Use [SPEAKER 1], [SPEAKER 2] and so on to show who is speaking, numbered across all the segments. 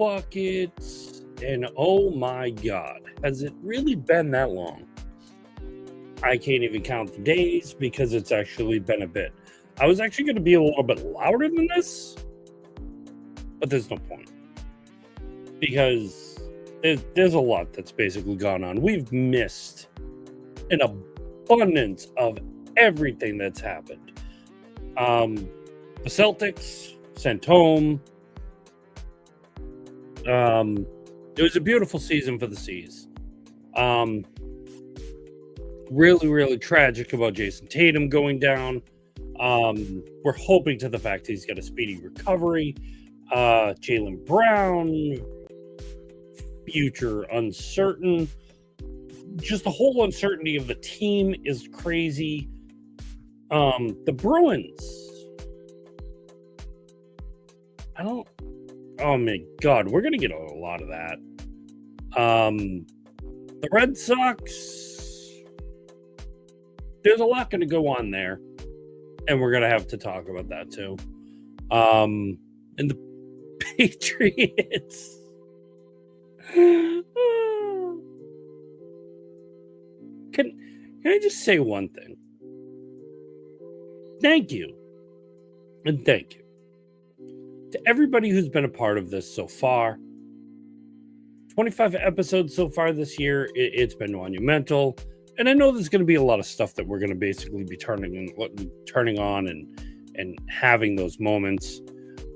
[SPEAKER 1] buckets, and oh my God, has it really been that long? I can't even count the days because it's actually been a bit. I was actually going to be a little bit louder than this, but there's no point because there's a lot that's basically gone on. We've missed an abundance of everything that's happened. The Celtics sent home. It was a beautiful season for the C's. Really, really tragic about Jason Tatum going down. We're hoping to the fact he's got a speedy recovery. Jaylen Brown, future uncertain. Just the whole uncertainty of the team is crazy. The Bruins. Oh my God, we're going to get a lot of that. The Red Sox. There's a lot going to go on there. And we're going to have to talk about that too. And the Patriots. Can I just say one thing? Thank you. And thank you to everybody who's been a part of this so far. 25 episodes so far this year. It's been monumental. And I know there's going to be a lot of stuff that we're going to basically be turning on and having those moments.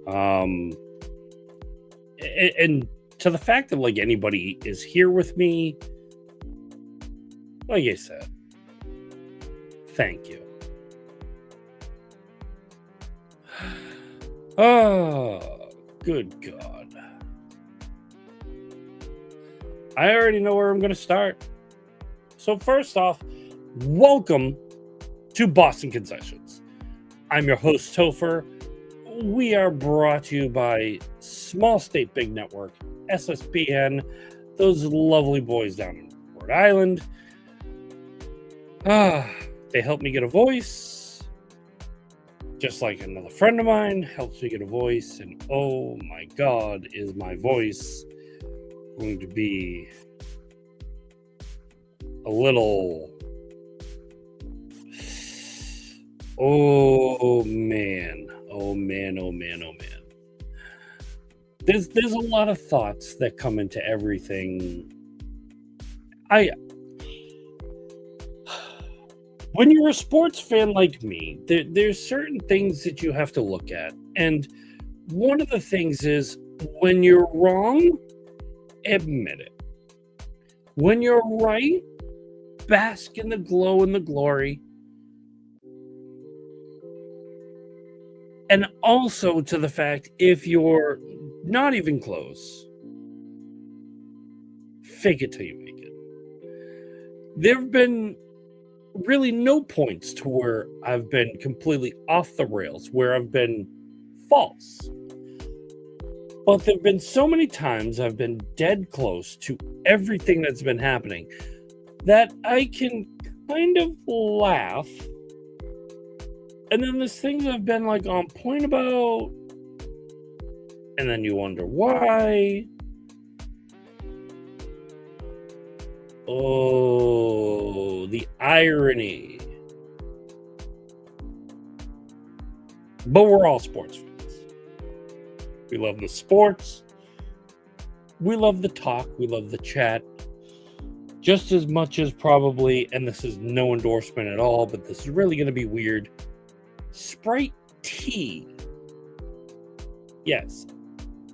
[SPEAKER 1] And to the fact that like anybody is here with me, like I said, thank you. Oh, good God. I already know where I'm going to start. So first off, welcome to Boston Concessions. I'm your host, Topher. We are brought to you by Small State Big Network, SSBN, those lovely boys down in Rhode Island. They helped me get a voice, just like another friend of mine helps me get a voice, and oh my God, is my voice going to be a little... Oh man. There's a lot of thoughts that come into everything. When you're a sports fan like me, there's certain things that you have to look at. And one of the things is, when you're wrong, admit it. When you're right, bask in the glow and the glory. And also to the fact, if you're not even close, fake it till you make it. There have been really no points to where I've been completely off the rails, where I've been false. But there have been so many times I've been dead close to everything that's been happening that I can kind of laugh. And then there's things I've been like on point about, and then you wonder why. Oh, the irony. But we're all sports fans. We love the sports. We love the talk. We love the chat. Just as much as probably, and this is no endorsement at all, but this is really going to be weird, Sprite tea. Yes.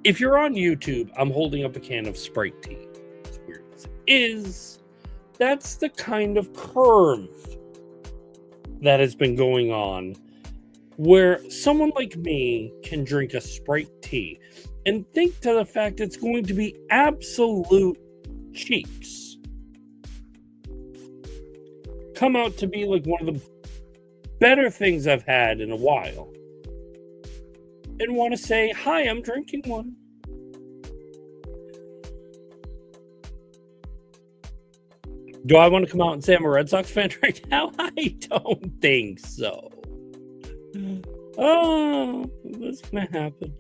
[SPEAKER 1] If you're on YouTube, I'm holding up a can of Sprite tea. As weird as it is, that's the kind of curve that has been going on, where someone like me can drink a Sprite tea and think to the fact it's going to be absolute cheeks. Come out to be like one of the better things I've had in a while, and want to say, hi, I'm drinking one. Do I want to come out and say I'm a Red Sox fan right now? I don't think so. Oh, what's going to happen?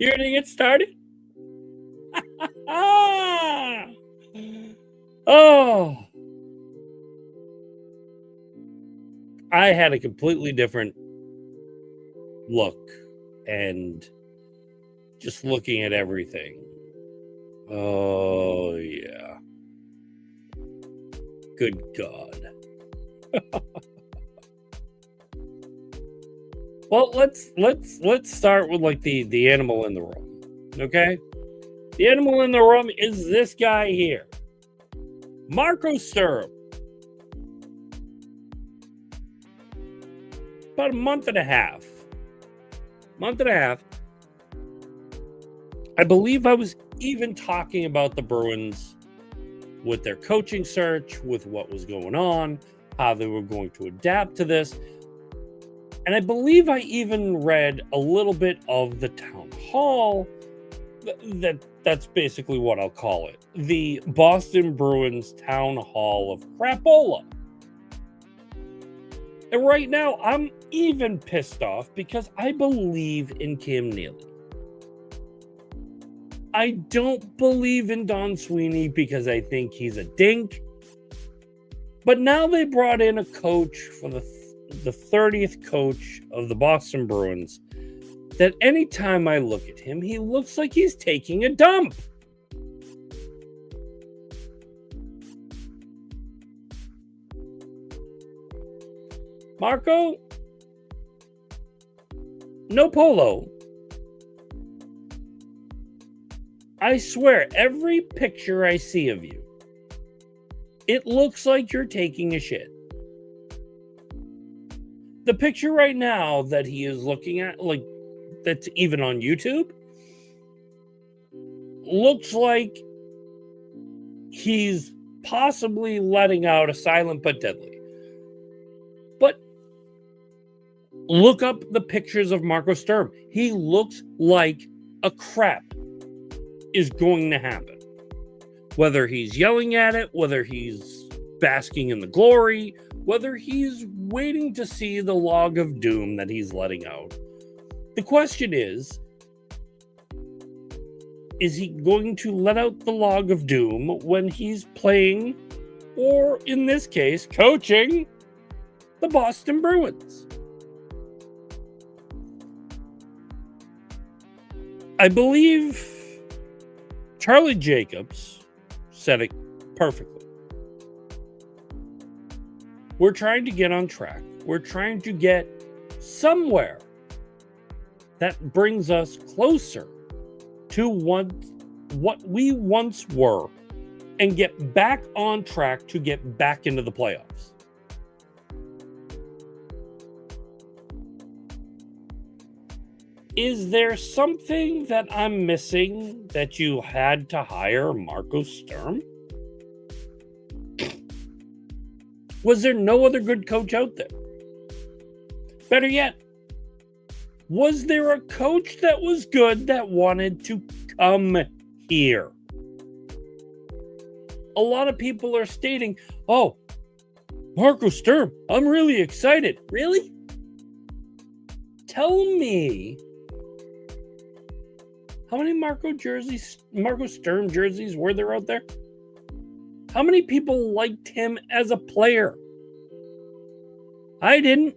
[SPEAKER 1] You ready to get started? Ah! Oh, I had a completely different look and just looking at everything. Oh, yeah. Good God. Well, let's start with like the animal in the room. Okay? The animal in the room is this guy here. Marco Sturm. About a month and a half. I believe I was even talking about the Bruins with their coaching search, with what was going on, how they were going to adapt to this. And I believe I even read a little bit of the town hall. That's basically what I'll call it. The Boston Bruins town hall of crapola. And right now, I'm even pissed off because I believe in Cam Neely. I don't believe in Don Sweeney because I think he's a dink. But now they brought in a coach for the 30th coach of the Boston Bruins that anytime I look at him, he looks like he's taking a dump. Marco, no polo. I swear, every picture I see of you, it looks like you're taking a shit. The picture right now that he is looking at, like, that's even on YouTube, looks like he's possibly letting out a silent but deadly. But look up the pictures of Marco Sturm. He looks like a crap is going to happen. Whether he's yelling at it, whether he's basking in the glory, whether he's waiting to see the log of doom that he's letting out. The question is he going to let out the log of doom when he's playing, or in this case, coaching the Boston Bruins? I believe Charlie Jacobs said it perfectly. We're trying to get on track. We're trying to get somewhere that brings us closer to what we once were and get back on track to get back into the playoffs. Is there something that I'm missing that you had to hire Marco Sturm? Was there no other good coach out there? Better yet, was there a coach that was good that wanted to come here? A lot of people are stating, oh, Marco Sturm, I'm really excited. Really? Tell me, how many Marco Sturm jerseys were there out there? How many people liked him as a player? I didn't.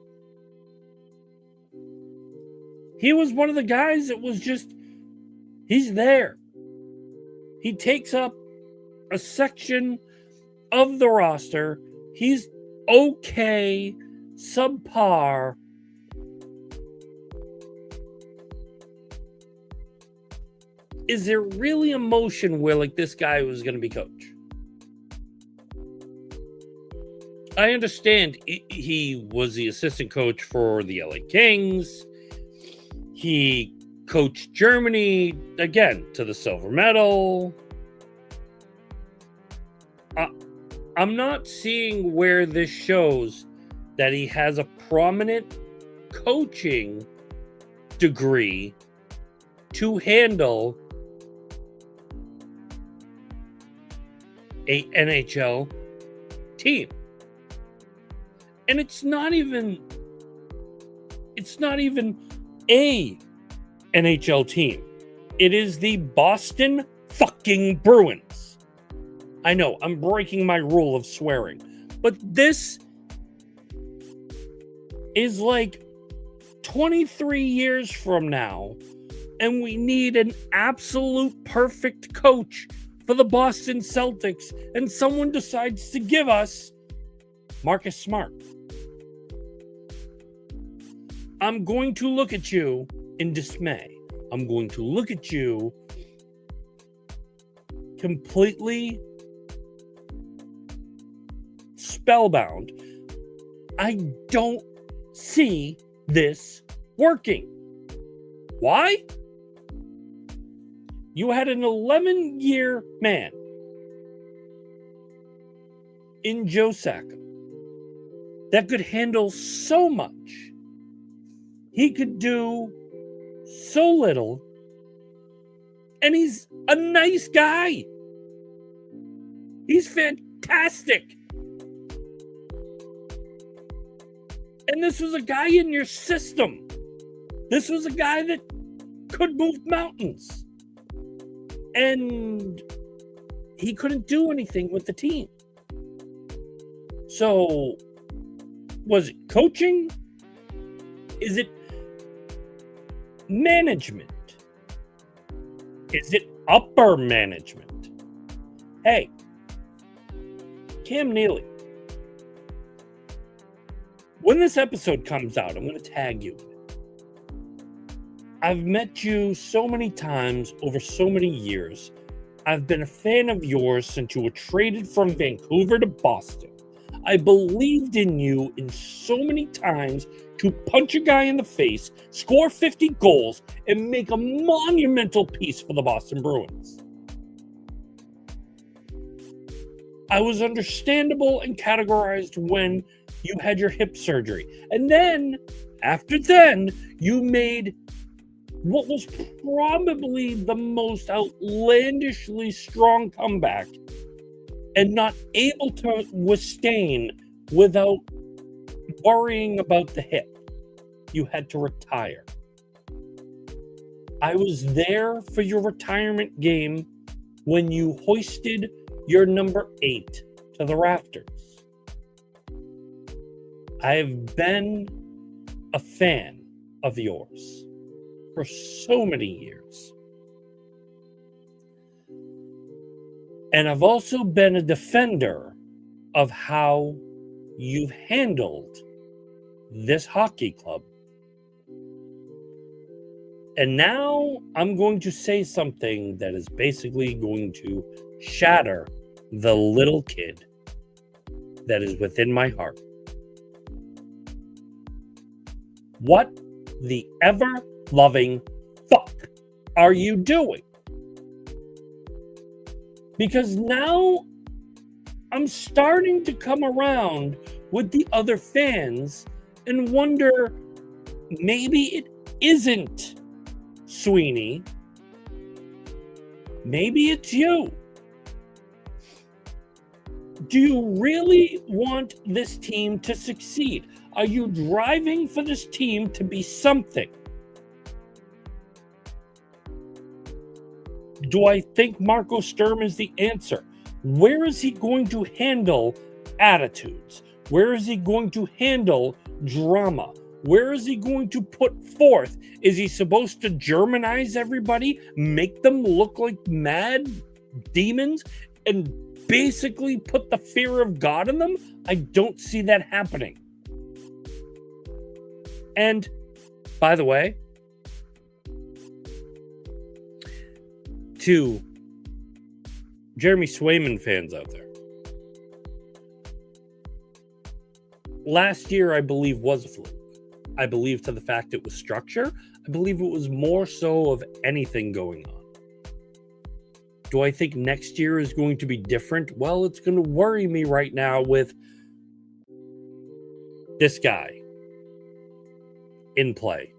[SPEAKER 1] He was one of the guys that was just, he's there. He takes up a section of the roster. He's okay, subpar. Is there really a motion where like this guy was going to be coach? I understand he was the assistant coach for the LA Kings. He coached Germany, again, to the silver medal. I'm not seeing where this shows that he has a prominent coaching degree to handle a NHL team. And it's not even a NHL team. It is the Boston fucking Bruins. I know, I'm breaking my rule of swearing, but this is like 23 years from now, and we need an absolute perfect coach for the Boston Celtics, and someone decides to give us Marcus Smart. I'm going to look at you in dismay. I'm going to look at you completely spellbound. I don't see this working. Why? You had an 11-year man in Joe Sacco that could handle so much. He could do so little, and he's a nice guy. He's fantastic. And this was a guy in your system. This was a guy that could move mountains. And he couldn't do anything with the team. So, was it coaching? Is it management? Is it upper management? Hey, Cam Neely, when this episode comes out, I'm going to tag you. I've met you so many times over so many years. I've been a fan of yours since you were traded from Vancouver to Boston. I believed in you in so many times to punch a guy in the face, score 50 goals, and make a monumental piece for the Boston Bruins. I was understandable and categorized when you had your hip surgery. And then, after then, you made what was probably the most outlandishly strong comeback and not able to withstand without worrying about the hip. You had to retire. I was there for your retirement game when you hoisted your number 8 to the rafters. I have been a fan of yours for so many years. And I've also been a defender of how you've handled this hockey club. And now I'm going to say something that is basically going to shatter the little kid that is within my heart. What the ever-loving fuck are you doing? Because now I'm starting to come around with the other fans and wonder, maybe it isn't Sweeney. Maybe it's you. Do you really want this team to succeed? Are you driving for this team to be something? Do I think Marco Sturm is the answer? Where is he going to handle attitudes? Where is he going to handle drama? Where is he going to put forth? Is he supposed to Germanize everybody, make them look like mad demons, and basically put the fear of God in them? I don't see that happening. And, by the way, to Jeremy Swayman fans out there, last year, I believe, was a fluke. I believe to the fact it was structure. I believe it was more so of anything going on. Do I think next year is going to be different? Well, it's going to worry me right now with this guy in play.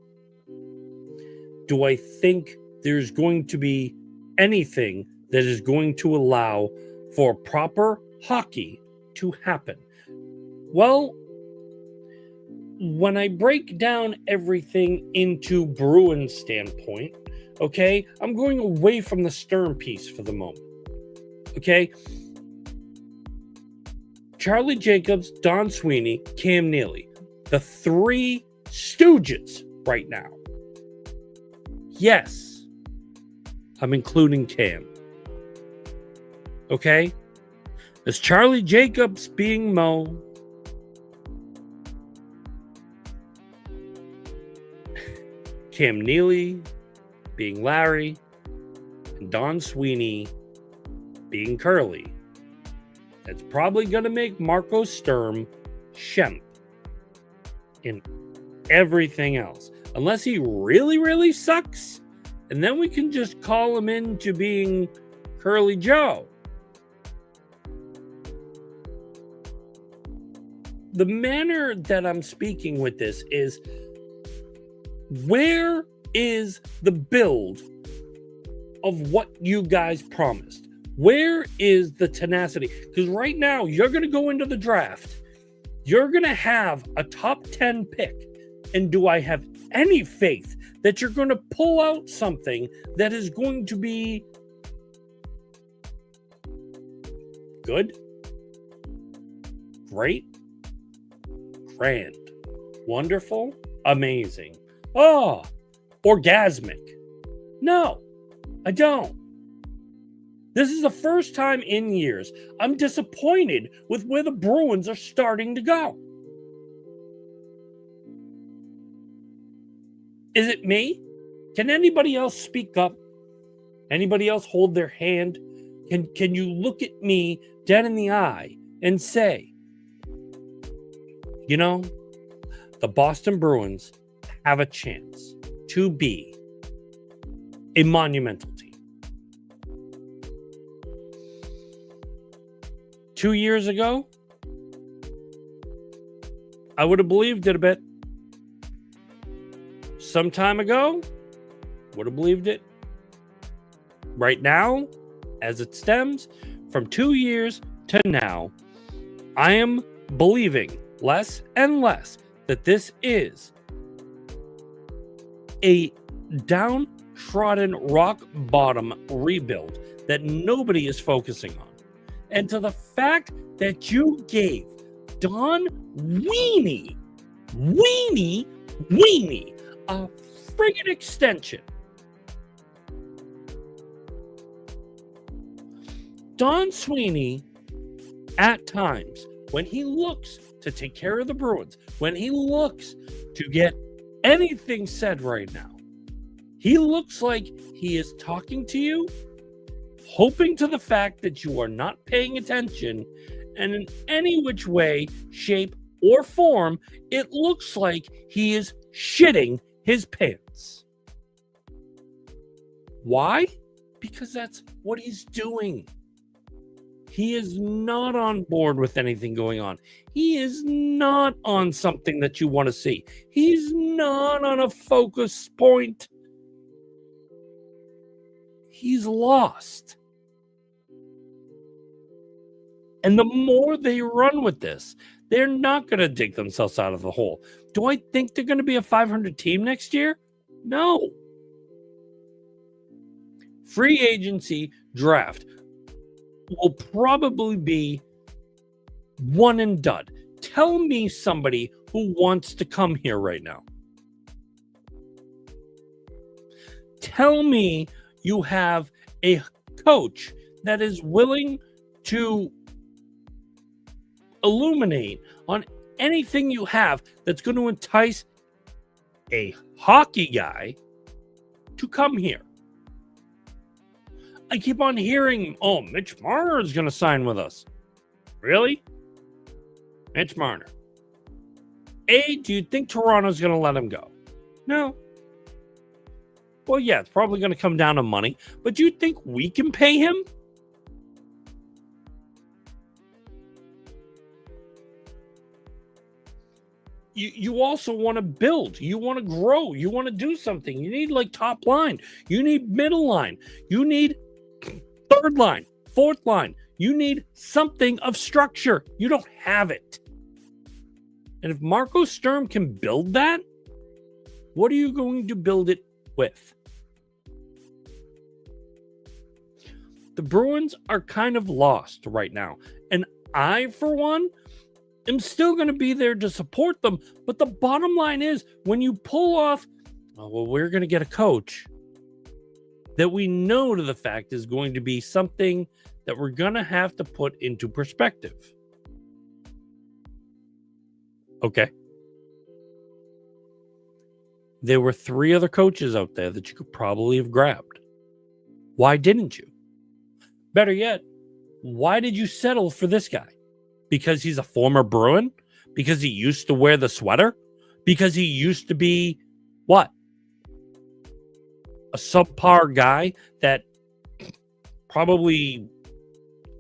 [SPEAKER 1] Do I think there's going to be anything that is going to allow for proper hockey to happen? Well, when I break down everything into Bruins standpoint, Okay? I'm going away from the Stern piece for the moment. Okay? Charlie Jacobs, Don Sweeney, Cam Neely. The three stooges right now. Yes, I'm including Cam. Okay? Is Charlie Jacobs being Mo? Cam Neely being Larry, and Don Sweeney being Curly. That's probably going to make Marco Sturm Shemp in everything else. Unless he really, really sucks, and then we can just call him into being Curly Joe. The manner that I'm speaking with this is, where is the build of what you guys promised? Where is the tenacity? Because right now, you're going to go into the draft. You're going to have a top 10 pick. And do I have any faith that you're going to pull out something that is going to be good, great, grand, wonderful, amazing, orgasmic? No, I don't. This is the first time in years I'm disappointed with where the Bruins are starting to go. Is it me? Can anybody else speak up? Anybody else hold their hand? Can you look at me dead in the eye and say, you know, the Boston Bruins have a chance to be a monumental team? 2 years ago, I would have believed it a bit. Some time ago, would have believed it. Right now, as it stems from 2 years to now, I am believing less and less that this is a downtrodden rock bottom rebuild that nobody is focusing on. And to the fact that you gave Don Weenie a friggin' extension. Don Sweeney, at times, when he looks to take care of the Bruins, when he looks to get anything said right now, he looks like he is talking to you, hoping to the fact that you are not paying attention, and in any which way, shape, or form, it looks like he is shitting his pants. Why? Because that's what he's doing. He is not on board with anything going on. He is not on something that you want to see. He's not on a focus point. He's lost. And the more they run with this, they're not going to dig themselves out of the hole. Do I think they're going to be a 500 team next year? No. Free agency draft will probably be one and done. Tell me somebody who wants to come here right now. Tell me you have a coach that is willing to illuminate on anything you have that's going to entice a hockey guy to come here. I keep on hearing, Mitch Marner is going to sign with us. Really? Mitch Marner. Do you think Toronto's going to let him go? No. Well, yeah, it's probably going to come down to money, but do you think we can pay him? You also want to build. You want to grow. You want to do something. You need top line. You need middle line. You need third line, fourth line. You need something of structure. You don't have it. And if Marco Sturm can build that, what are you going to build it with? The Bruins are kind of lost right now. And I, for one, am still going to be there to support them. But the bottom line is, when you pull off, oh, well, we're going to get a coach that we know to the fact is going to be something that we're going to have to put into perspective. Okay. There were 3 other coaches out there that you could probably have grabbed. Why didn't you? Better yet, why did you settle for this guy? Because he's a former Bruin? Because he used to wear the sweater? Because he used to be, what? A subpar guy that probably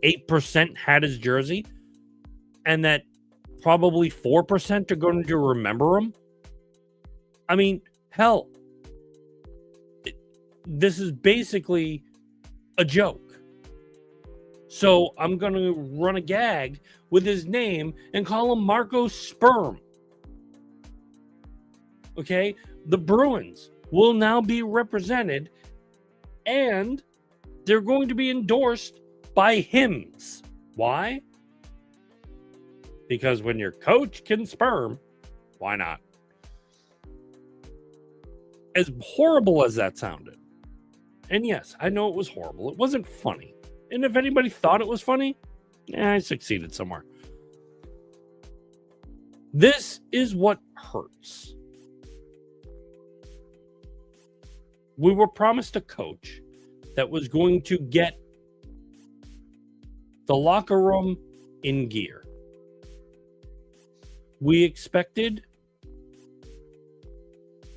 [SPEAKER 1] 8% had his jersey, and that probably 4% are going to remember him? I mean, hell, this is basically a joke. So I'm going to run a gag with his name and call him Marco Sperm. Okay? The Bruins will now be represented, and they're going to be endorsed by Hims. Why? Because when your coach can sperm, why not? As horrible as that sounded, and yes, I know it was horrible. It wasn't funny. And if anybody thought it was funny, I succeeded somewhere. This is what hurts. We were promised a coach that was going to get the locker room in gear. We expected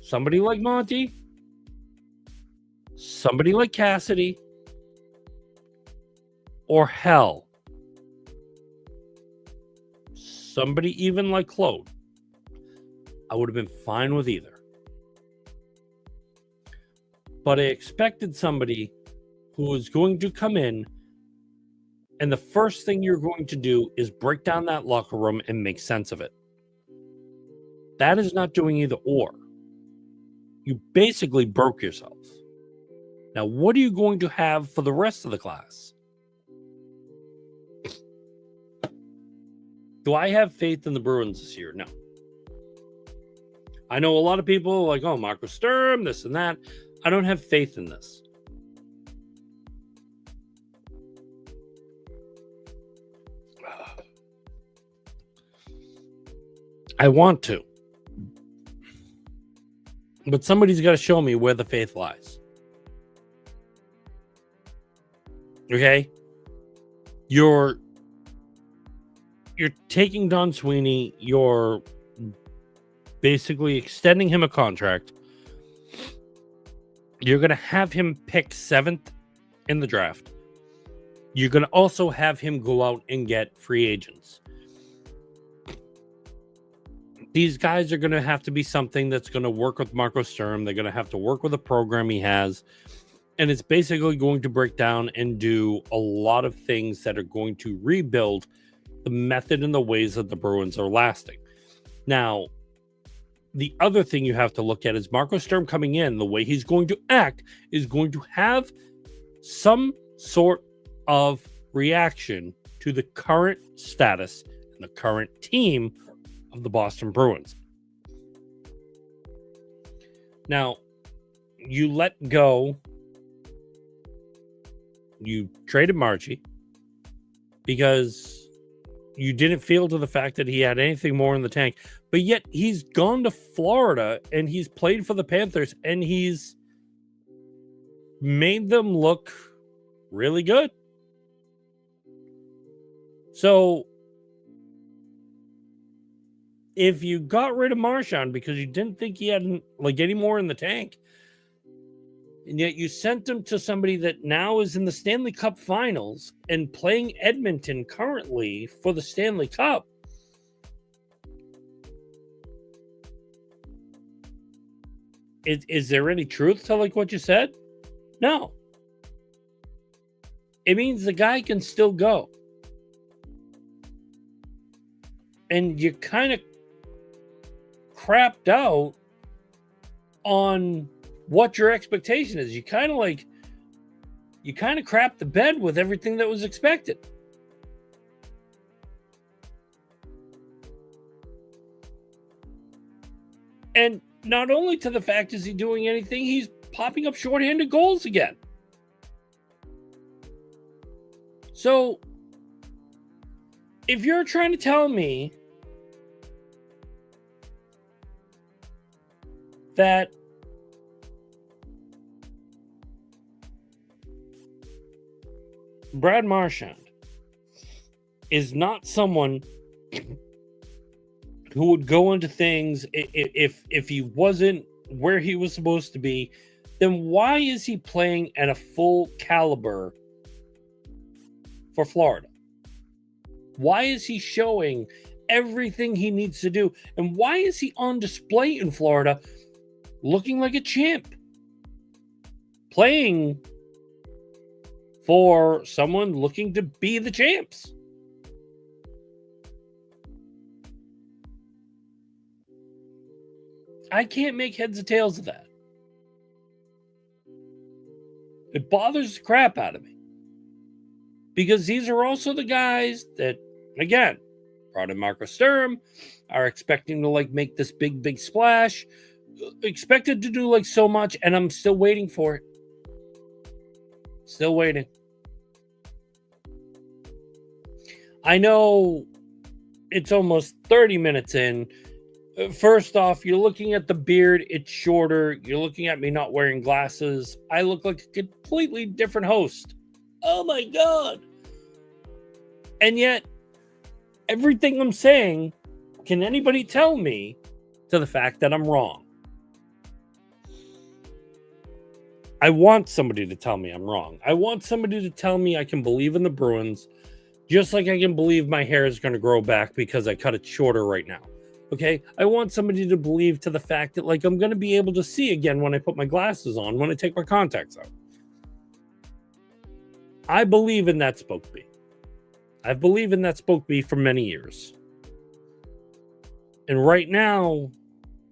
[SPEAKER 1] somebody like Monty, somebody like Cassidy, or hell, somebody even like Claude. I would have been fine with either. But I expected somebody who was going to come in, and the first thing you're going to do is break down that locker room and make sense of it. That is not doing either or. You basically broke yourself. Now, what are you going to have for the rest of the class? Do I have faith in the Bruins this year? No. I know a lot of people are like, oh, Marco Sturm, this and that. I don't have faith in this. I want to. But somebody's got to show me where the faith lies. Okay? You're taking Don Sweeney, you're basically extending him a contract. You're going to have him pick 7th in the draft. You're going to also have him go out and get free agents. These guys are going to have to be something that's going to work with Marco Sturm. They're going to have to work with a program he has. And it's basically going to break down and do a lot of things that are going to rebuild the method and the ways that the Bruins are lasting. Now, the other thing you have to look at is Marco Sturm coming in, the way he's going to act is going to have some sort of reaction to the current status and the current team of the Boston Bruins. Now, you let go, you traded Marchie because you didn't feel to the fact that he had anything more in the tank, but yet he's gone to Florida and he's played for the Panthers and he's made them look really good. So if you got rid of Marchand because you didn't think he had any more in the tank, and yet you sent him to somebody that now is in the Stanley Cup Finals and playing Edmonton currently for the Stanley Cup, is there any truth to what you said? No. It means the guy can still go. And you kind of crapped out on what your expectation is. You kind of you kind of crapped the bed with everything that was expected. And not only to the fact is he doing anything, he's popping up shorthanded goals again. So, if you're trying to tell me that Brad Marchand is not someone who would go into things if he wasn't where he was supposed to be, then why is he playing at a full caliber for Florida? Why is he showing everything he needs to do? And why is he on display in Florida looking like a champ? Playing for someone looking to be the champs. I can't make heads or tails of that. It bothers the crap out of me. Because these are also the guys that, again, brought in Marco Sturm, are expecting to make this big splash, expected to do so much, and I'm still waiting for it. Still waiting. I know it's almost 30 minutes in. First off, you're looking at the beard, it's shorter. You're looking at me not wearing glasses. I look like a completely different host. Oh my God. And yet, everything I'm saying, can anybody tell me to the fact that I'm wrong? I want somebody to tell me I'm wrong. I want somebody to tell me I can believe in the Bruins, just like I can believe my hair is going to grow back because I cut it shorter right now. Okay? I want somebody to believe to the fact that I'm going to be able to see again when I put my glasses on, when I take my contacts out. I believe in that spoke bee. I've believed in that spoke bee for many years. And right now,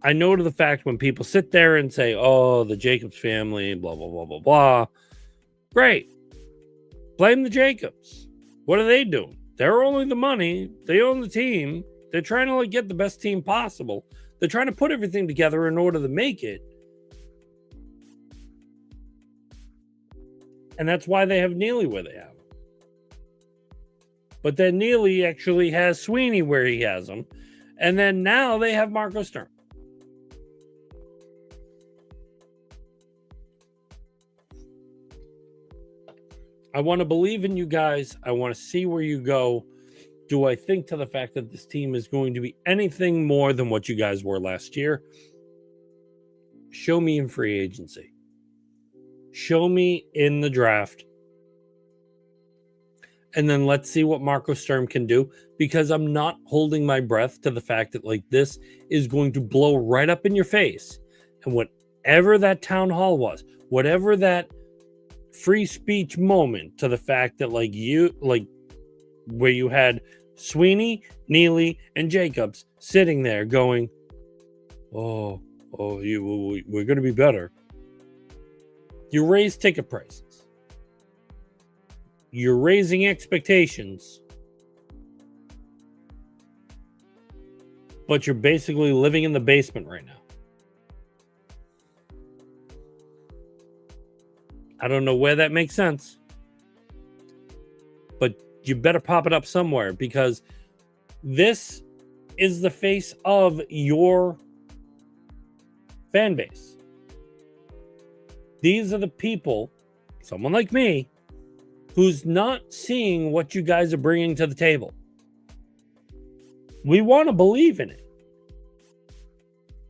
[SPEAKER 1] I know to the fact when people sit there and say, oh, the Jacobs family, blah, blah, blah, blah, blah. Great. Blame the Jacobs. What are they doing? They're only the money. They own the team. They're trying to get the best team possible. They're trying to put everything together in order to make it. And that's why they have Neely where they have him. But then Neely actually has Sweeney where he has him. And then now they have Marco Sturm. I want to believe in you guys. I want to see where you go. Do I think to the fact that this team is going to be anything more than what you guys were last year? Show me in free agency. Show me in the draft. And then let's see what Marco Sturm can do, because I'm not holding my breath to the fact that this is going to blow right up in your face. And whatever that town hall was, whatever that free speech moment to the fact that where you had Sweeney, Neely, and Jacobs sitting there going, we're going to be better. You raise ticket prices. You're raising expectations. But you're basically living in the basement right now. I don't know where that makes sense. But you better pop it up somewhere, because this is the face of your fan base. These are the people, someone like me, who's not seeing what you guys are bringing to the table. We want to believe in it.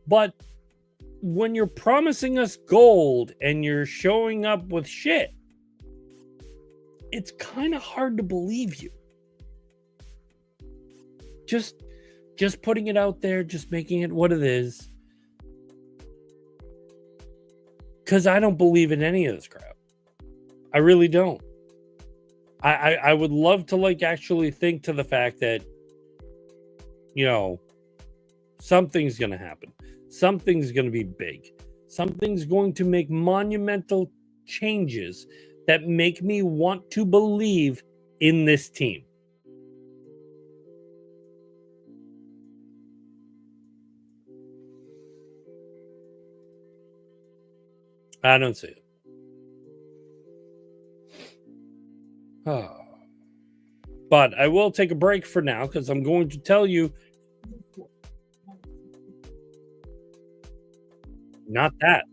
[SPEAKER 1] But when you're promising us gold and you're showing up with shit, it's kind of hard to believe you. Just putting it out there, just making it what it is. Because I don't believe in any of this crap. I really don't. I would love to actually think to the fact that, something's going to happen. Something's going to be big. Something's going to make monumental changes that make me want to believe in this team. I don't see it. But I will take a break for now because I'm going to tell you. Not that.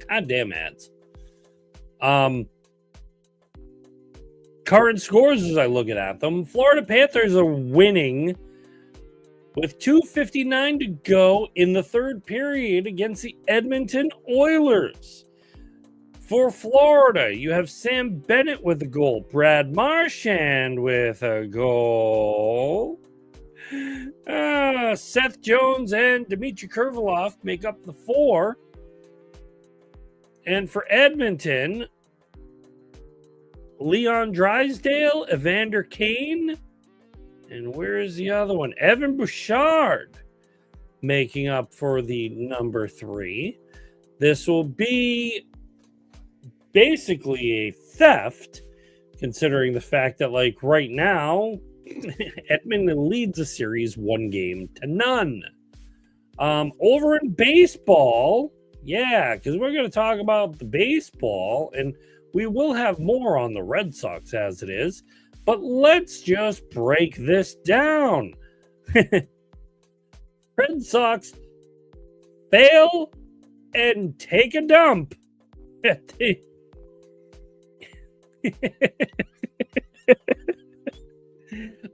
[SPEAKER 1] Goddamn ads. Current scores as I look at them. Florida Panthers are winning with 2:59 to go in the third period against the Edmonton Oilers. For Florida, you have Sam Bennett with a goal, Brad Marchand with a goal. Seth Jones and Dmitry Kurvilov make up the 4. And for Edmonton, Leon Drysdale, Evander Kane, and where is the other one? Evan Bouchard making up for the number 3. This will be basically a theft, considering the fact that, like, right now, Edmonton leads the series 1-0. Over in baseball, yeah, because we're going to talk about the baseball, and we will have more on the Red Sox as it is, but let's just break this down. Red Sox fail and take a dump.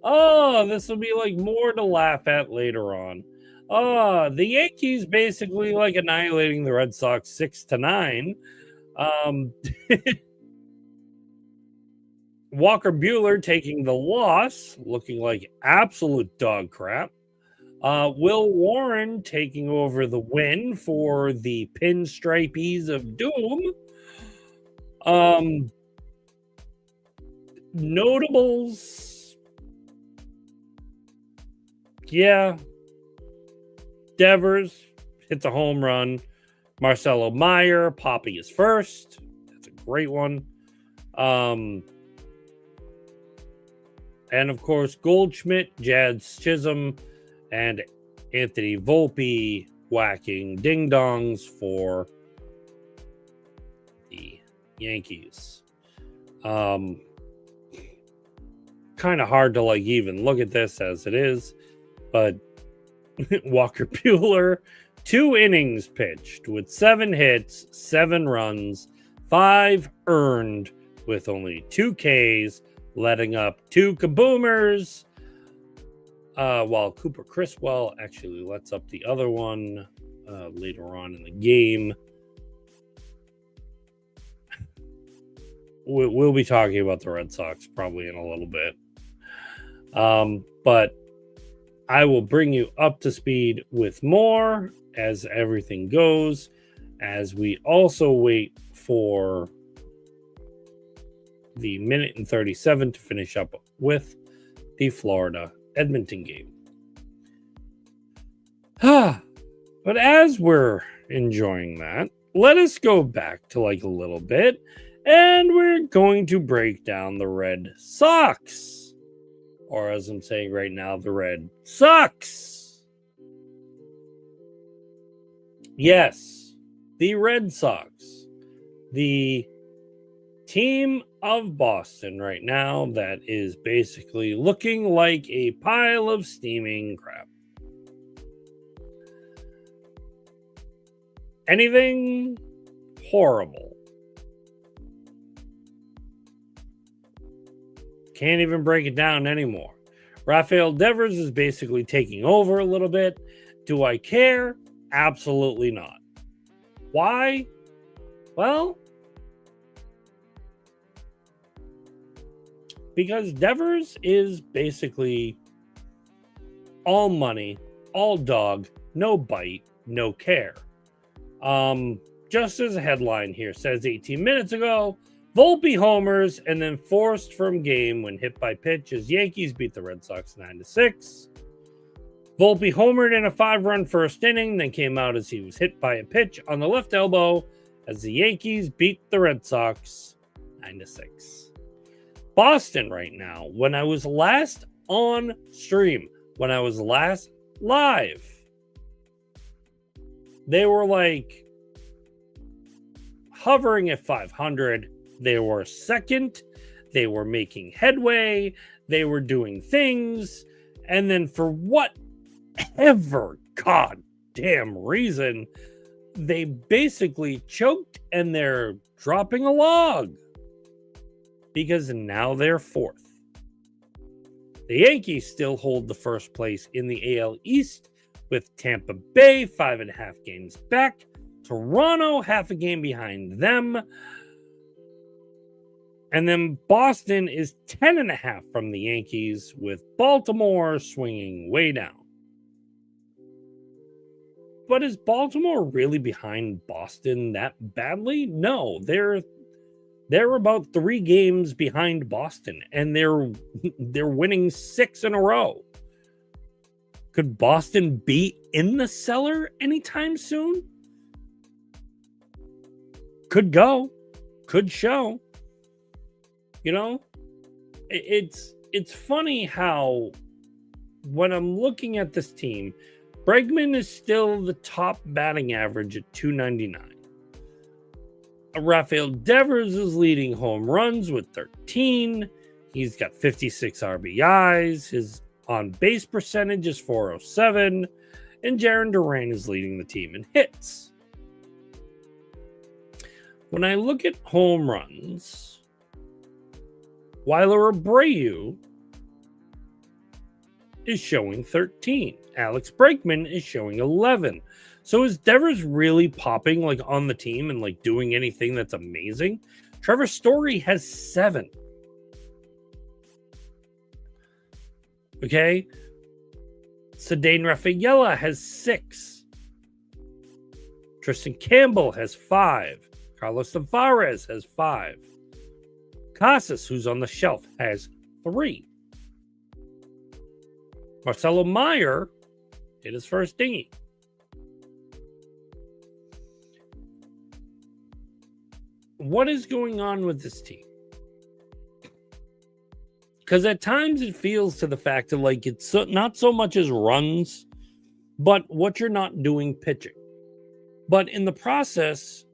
[SPEAKER 1] Oh, this will be like more to laugh at later on. Oh, the Yankees basically like annihilating the Red Sox 6-9. Walker Buehler taking the loss, looking like absolute dog crap. Will Warren taking over the win for the Pinstripies of Doom. Notables. Yeah. Devers hits a home run. Marcelo Meyer, Poppy is first. That's a great one. And of course, Goldschmidt, Jad Chisholm, and Anthony Volpe whacking ding-dongs for the Yankees. Kind of hard to like even look at this as it is, but Walker Buehler, 2 innings pitched with 7 hits, 7 runs, 5 earned with only 2 Ks, letting up 2 kaboomers, while Cooper Criswell actually lets up the other one later on in the game. We'll be talking about the Red Sox probably in a little bit. But I will bring you up to speed with more as everything goes, as we also wait for the 1:37 to finish up with the Florida Edmonton game. But as we're enjoying that, let us go back to like a little bit, and we're going to break down the Red Sox. Or as I'm saying right now, the Red Sox. Yes, the Red Sox. The team of Boston right now that is basically looking like a pile of steaming crap. Anything horrible. Can't even break it down anymore. Rafael Devers is basically taking over a little bit. Do I care? Absolutely not. Why? Well, because Devers is basically all money, all dog, no bite, no care. Just as a headline here says 18 minutes ago, Volpe homers and then forced from game when hit by pitch as Yankees beat the Red Sox 9-6. Volpe homered in a 5-run first inning, then came out as he was hit by a pitch on the left elbow as the Yankees beat the Red Sox 9-6. Boston right now, when I was last on stream, when I was last live, they were like hovering at 500. They were second. They were making headway. They were doing things. And then for whatever goddamn reason, they basically choked and they're dropping a log. Because now they're fourth. The Yankees still hold the first place in the AL East with Tampa Bay 5.5 games back. Toronto half a game behind them. And then Boston is 10.5 from the Yankees, with Baltimore swinging way down. But is Baltimore really behind Boston that badly? No, they're about 3 games behind Boston, and they're winning 6 in a row. Could Boston be in the cellar anytime soon? Could go, could show. You know, it's funny how when I'm looking at this team, Bregman is still the top batting average at .299. Rafael Devers is leading home runs with 13. He's got 56 RBIs. His on-base percentage is .407. And Jarren Duran is leading the team in hits. When I look at home runs, Weiler Abreu is showing 13. Alex Bregman is showing 11. So is Devers really popping like on the team and like doing anything that's amazing? Trevor Story has 7. Okay. Ceddanne Rafaela has 6. Tristan Campbell has 5. Carlos Tavares has 5. Casas, who's on the shelf, has 3. Marcelo Meyer did his first dinghy. What is going on with this team? Because at times it feels to the fact that like it's not so much as runs, but what you're not doing pitching. But in the process,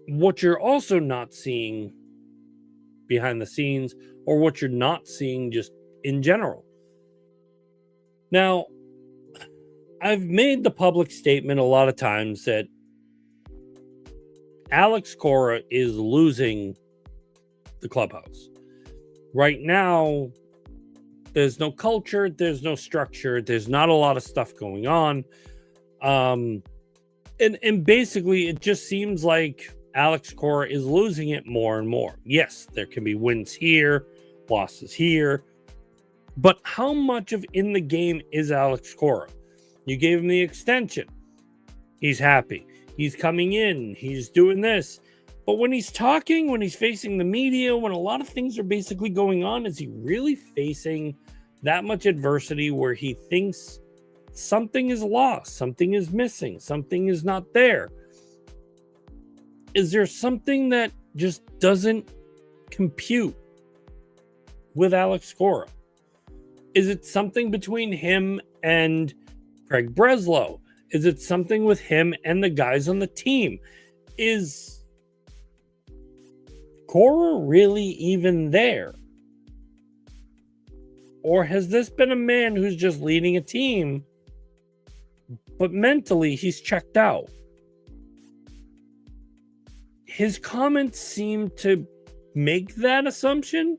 [SPEAKER 1] what you're also not seeing behind the scenes, or what you're not seeing just in general. Now, I've made the public statement a lot of times that Alex Cora is losing the clubhouse. Right now, there's no culture, there's no structure, there's not a lot of stuff going on. And basically, it just seems like Alex Cora is losing it more and more. Yes, there can be wins here, losses here, but how much of in the game is Alex Cora? You gave him the extension. He's happy. He's coming in. He's doing this. But when he's talking, when he's facing the media, when a lot of things are basically going on, is he really facing that much adversity where he thinks something is lost, something is missing, something is not there? Is there something that just doesn't compute with Alex Cora? Is it something between him and Craig Breslow? Is it something with him and the guys on the team? Is Cora really even there? Or has this been a man who's just leading a team, but mentally he's checked out? His comments seem to make that assumption.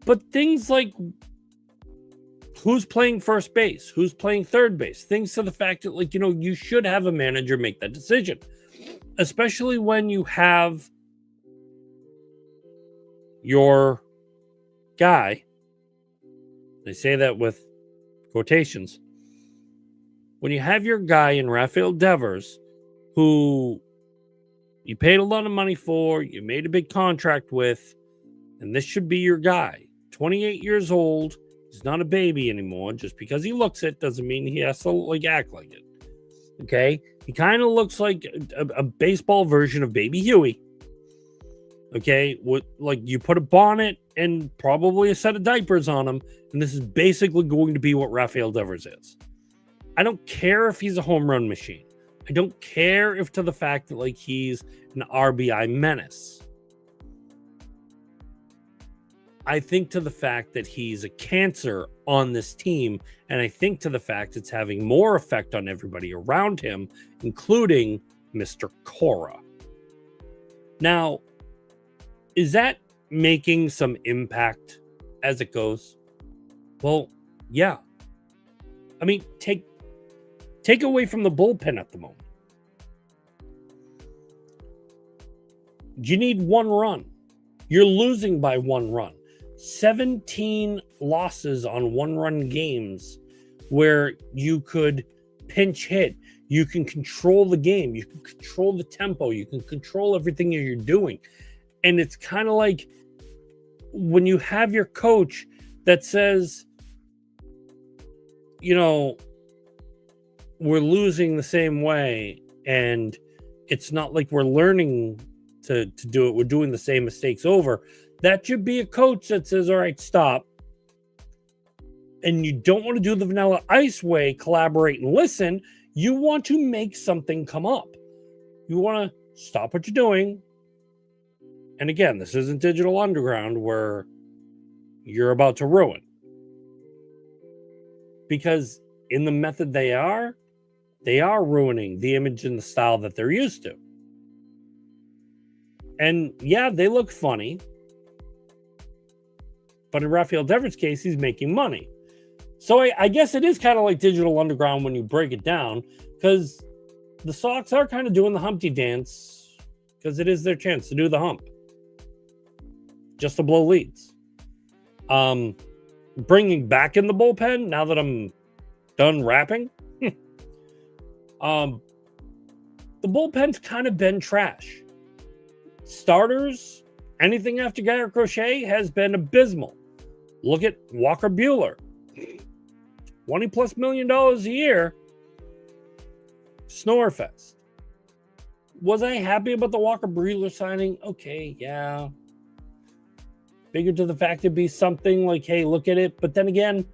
[SPEAKER 1] But things like who's playing first base, who's playing third base, things to the fact that, like, you know, you should have a manager make that decision, especially when you have your guy. They say that with quotations. When you have your guy in Rafael Devers, who you paid a lot of money for, you made a big contract with, and this should be your guy. 28 years old, He's not a baby anymore. Just because he looks it doesn't mean he has to like act like it. Okay? He kind of looks like a baseball version of Baby Huey. Okay? Like you put a bonnet and probably a set of diapers on him, and this is basically going to be what Rafael Devers is. I don't care if he's a home run machine. I don't care if to the fact that like he's an RBI menace. I think to the fact that he's a cancer on this team, and I think to the fact it's having more effect on everybody around him, including Mr. Cora. Now, is that making some impact as it goes? Well, yeah. I mean, take away from the bullpen at the moment. You need one run. You're losing by one run. 17 losses on one-run games where you could pinch hit. You can control the game. You can control the tempo. You can control everything that you're doing. And it's kind of like when you have your coach that says, you know, we're losing the same way, and it's not like we're learning to do it. We're doing the same mistakes over. That should be a coach that says, all right, stop. And you don't want to do the vanilla ice way, collaborate and listen. You want to make something come up. You want to stop what you're doing. And again, this isn't Digital Underground where you're about to ruin. Because in the method they are ruining the image and the style that they're used to. And yeah, they look funny. But in Rafael Devers' case, he's making money. So I guess it is kind of like Digital Underground when you break it down, because the Sox are kind of doing the Humpty dance because it is their chance to do the hump. Just to blow leads. Bringing back in the bullpen, now that I'm done rapping, the bullpen's kind of been trash. Starters, anything after Garrett Crochet has been abysmal. Look at Walker Buehler. $20+ million a year. Snorefest. Was I happy about the Walker Buehler signing? Okay, yeah. Figured to the fact it'd be something like, hey, look at it. But then again,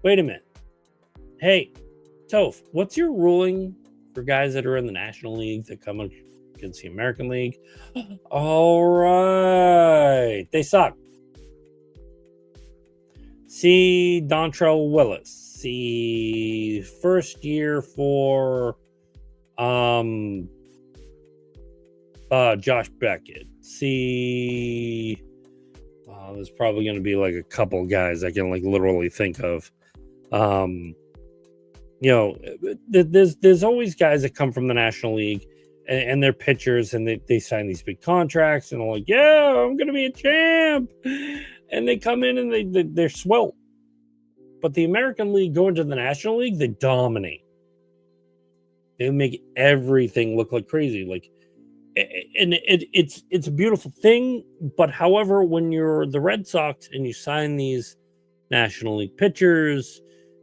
[SPEAKER 1] wait a minute. Hey, Toph, what's your ruling for guys that are in the National League that come against the American League? All right. They suck. See Dontrell Willis. See first year for Josh Beckett. See there's probably going to be like a couple guys I can like literally think of. There's always guys that come from the National League and they're pitchers and they sign these big contracts and they're like, yeah, I'm going to be a champ. And they come in and they're swell. But the American League going to the National League, they dominate. They make everything look like crazy. Like, and it's a beautiful thing. But however, when you're the Red Sox and you sign these National League pitchers,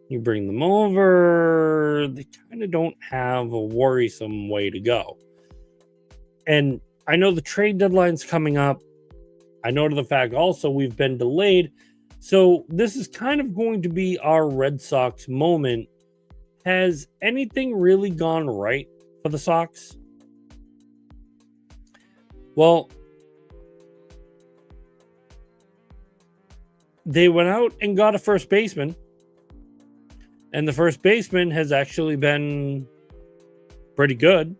[SPEAKER 1] you bring them over, they kind of don't have a worrisome way to go. And I know the trade deadline's coming up. I know to the fact also we've been delayed. So this is kind of going to be our Red Sox moment. Has anything really gone right for the Sox? Well, they went out and got a first baseman. And the first baseman has actually been pretty good.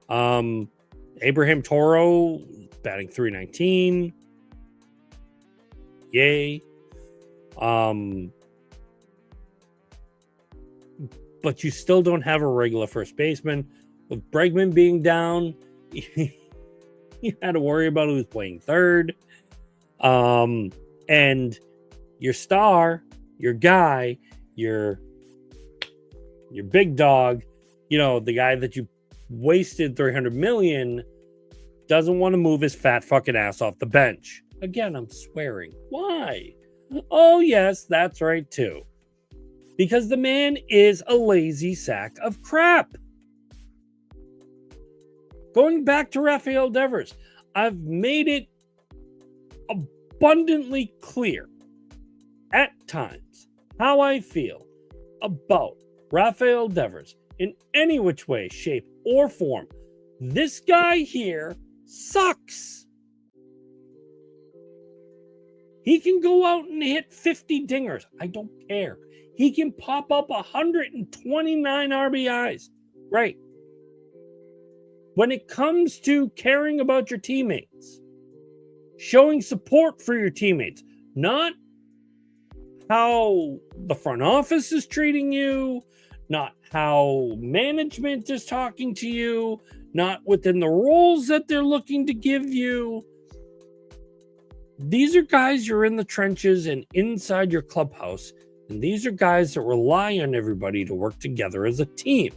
[SPEAKER 1] Abraham Toro batting .319. Yay. But you still don't have a regular first baseman. With Bregman being down, you had to worry about who's playing third. And your star, your guy, your big dog, the guy that you wasted $300 million doesn't want to move his fat fucking ass off the bench. Again, I'm swearing. Why? Oh, yes, that's right, too. Because the man is a lazy sack of crap. Going back to Rafael Devers, I've made it abundantly clear at times how I feel about Rafael Devers in any which way, shape, or form. This guy here sucks. He can go out and hit 50 dingers. I don't care. He can pop up 129 RBIs. Right. When it comes to caring about your teammates, showing support for your teammates, not how the front office is treating you, not how management is talking to you, not within the roles that they're looking to give you. These are guys you're in the trenches and inside your clubhouse, and these are guys that rely on everybody to work together as a team.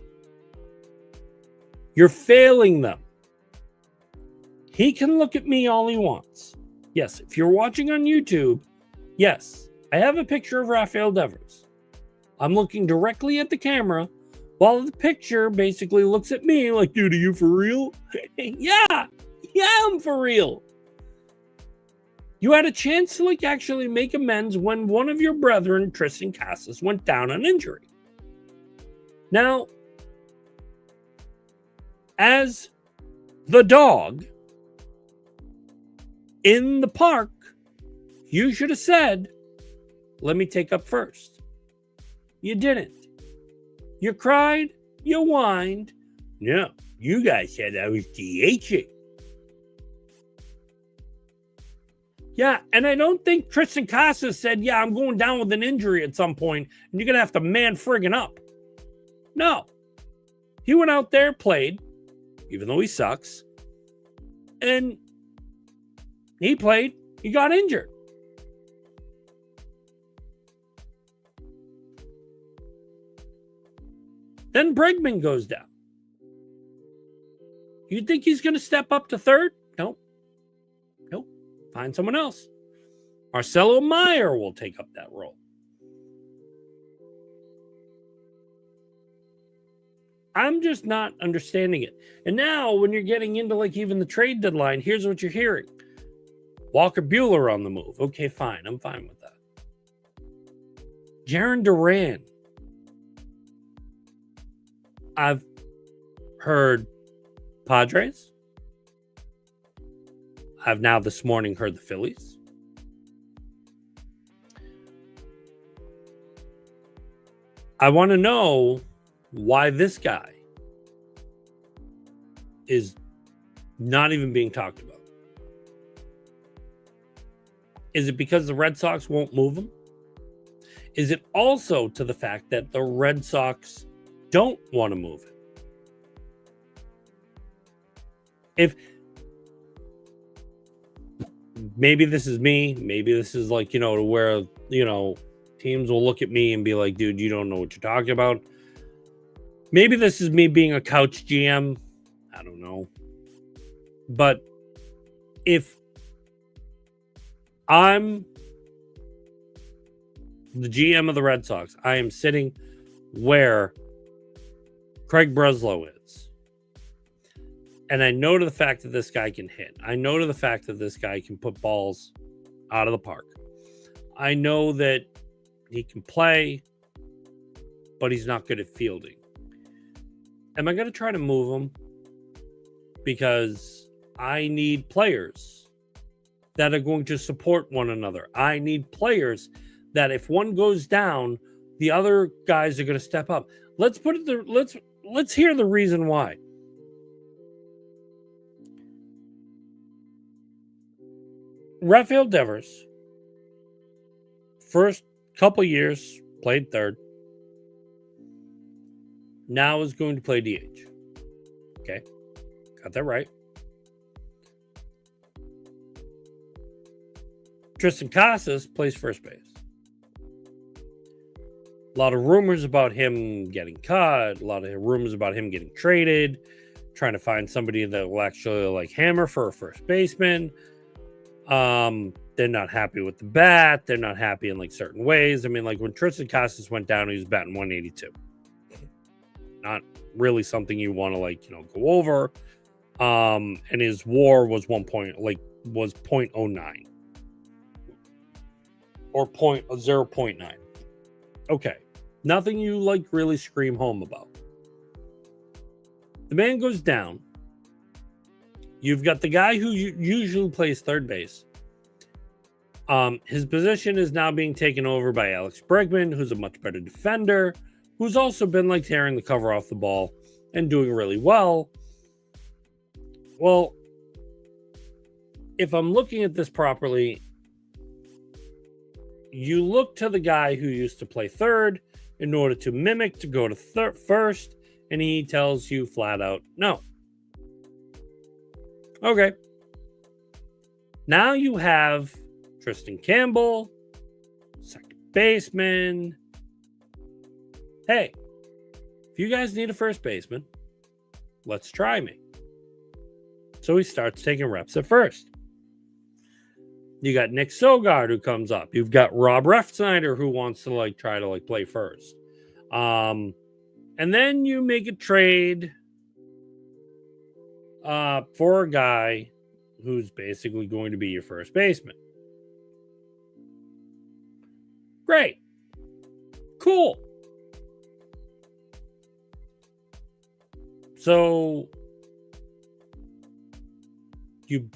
[SPEAKER 1] You're failing them. He can look at me all he wants. Yes, if you're watching on YouTube, yes, I have a picture of Rafael Devers. I'm looking directly at the camera while the picture basically looks at me like, dude, are you for real? Yeah, I'm for real. You had a chance to actually make amends when one of your brethren, Tristan Casas, went down on injury. Now, as the dog in the park, you should have said, let me take up first. You didn't. You cried, you whined. No, you guys said I was DHing. Yeah, and I don't think Tristan Casas said, yeah, I'm going down with an injury at some point, and you're going to have to man friggin' up. No. He went out there, played, even though he sucks, and he played, he got injured. Then Bregman goes down. You think he's going to step up to third? Nope. Find someone else. Marcelo Meyer will take up that role. I'm just not understanding it. And now when you're getting into even the trade deadline, here's what you're hearing. Walker Buehler on the move. Okay, fine. I'm fine with that. Jarren Duran. I've heard Padres. I've now this morning heard the Phillies. I want to know why this guy is not even being talked about. Is it because the Red Sox won't move him? Is it also to the fact that the Red Sox don't want to move him? If maybe this is me, maybe this is to where, teams will look at me and be like, dude, you don't know what you're talking about. Maybe this is me being a couch GM. I don't know. But if I'm the GM of the Red Sox, I am sitting where Craig Breslow is. And I know to the fact that this guy can hit. I know to the fact that this guy can put balls out of the park. I know that he can play, but he's not good at fielding. Am I going to try to move him? Because I need players that are going to support one another. I need players that if one goes down, the other guys are going to step up. Let's hear the reason why. Rafael Devers, first couple years, played third. Now is going to play DH. Okay. Got that right. Tristan Casas plays first base. A lot of rumors about him getting cut. A lot of rumors about him getting traded. Trying to find somebody that will actually hammer for a first baseman. They're not happy with the bat. They're not happy in like certain ways. I mean, like when Tristan Casas went down, he was batting 182. Not really something you want to like, go over. And his WAR was was 0.09 or 0.9. Okay, nothing you like really scream home about. The man goes down. You've got the guy who usually plays third base. His position is now being taken over by Alex Bregman, who's a much better defender, who's also been like tearing the cover off the ball and doing really well. Well, if I'm looking at this properly, you look to the guy who used to play third in order to mimic to go to first, and he tells you flat out, no. Okay. Now you have Tristan Campbell, second baseman. Hey, if you guys need a first baseman, let's try me. So he starts taking reps at first. You got Nick Sogard who comes up. You've got Rob Refsnyder who wants to try to play first. And then you make a trade for a guy who's basically going to be your first baseman. Great. Cool. So you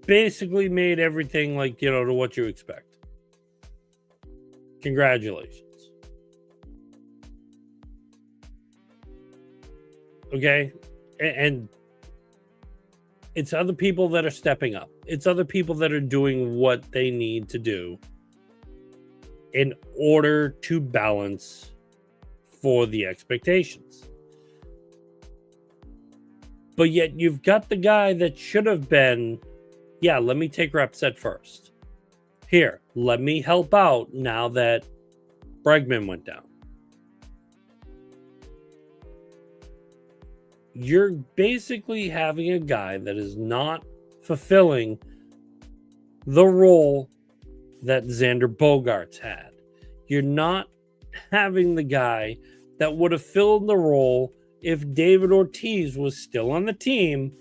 [SPEAKER 1] basically made everything to what you expect. Congratulations. Okay? And it's other people that are stepping up. It's other people that are doing what they need to do in order to balance for the expectations. But yet you've got the guy that should have been, yeah, let me take reps at first. Here, let me help out now that Bregman went down. You're basically having a guy that is not fulfilling the role that Xander Bogaerts had. You're not having the guy that would have filled the role if David Ortiz was still on the team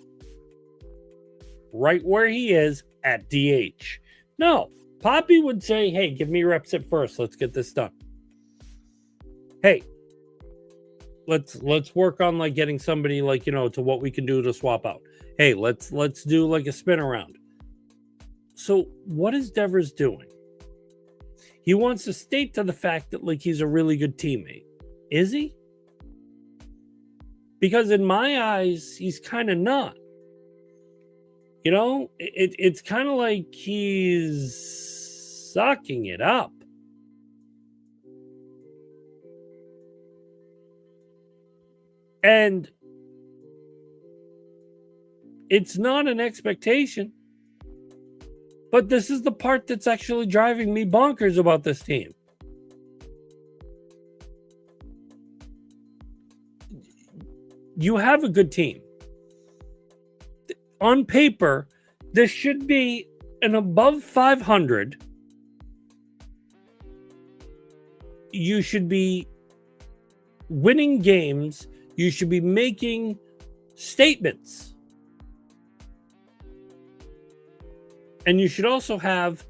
[SPEAKER 1] right where he is at DH. No, Poppy would say, hey, give me reps at first. Let's get this done. Hey, let's work on getting somebody to what we can do to swap out. Hey, let's do a spin around. So what is Devers doing? He wants to state to the fact that he's a really good teammate. Is he? Because in my eyes, he's kind of not. It's kind of like he's sucking it up. And it's not an expectation. But this is the part that's actually driving me bonkers about this team. You have a good team. On paper, this should be an above 500. You should be winning games. You should be making statements. And you should also have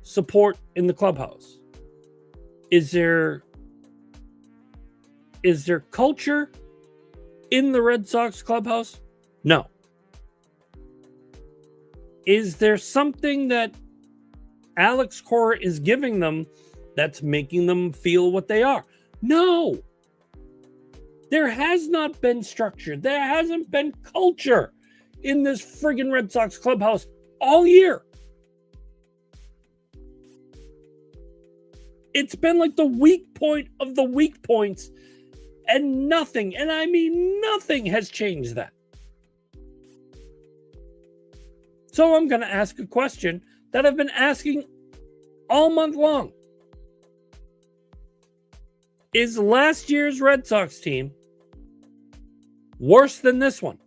[SPEAKER 1] support in the clubhouse. Is there culture in the Red Sox clubhouse? No. Is there something that Alex Cora is giving them that's making them feel what they are? No. There has not been structure. There hasn't been culture in this friggin' Red Sox clubhouse all year. It's been the weak point of the weak points, and nothing, and I mean nothing, has changed that. So I'm going to ask a question that I've been asking all month long. Is last year's Red Sox team worse than this one?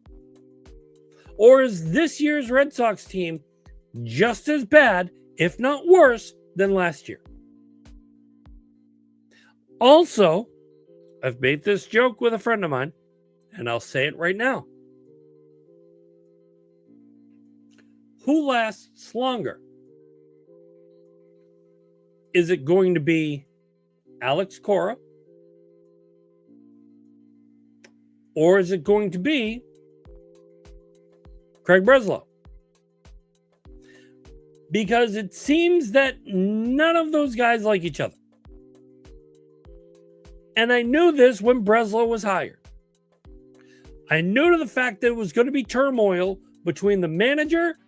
[SPEAKER 1] Or is this year's Red Sox team just as bad, if not worse, than last year. Also, I've made this joke with a friend of mine, and I'll say it right now. Who lasts longer? Is it going to be Alex Cora? Or is it going to be Craig Breslow? Because it seems that none of those guys like each other. And I knew this when Breslow was hired. I knew to the fact that it was going to be turmoil between the manager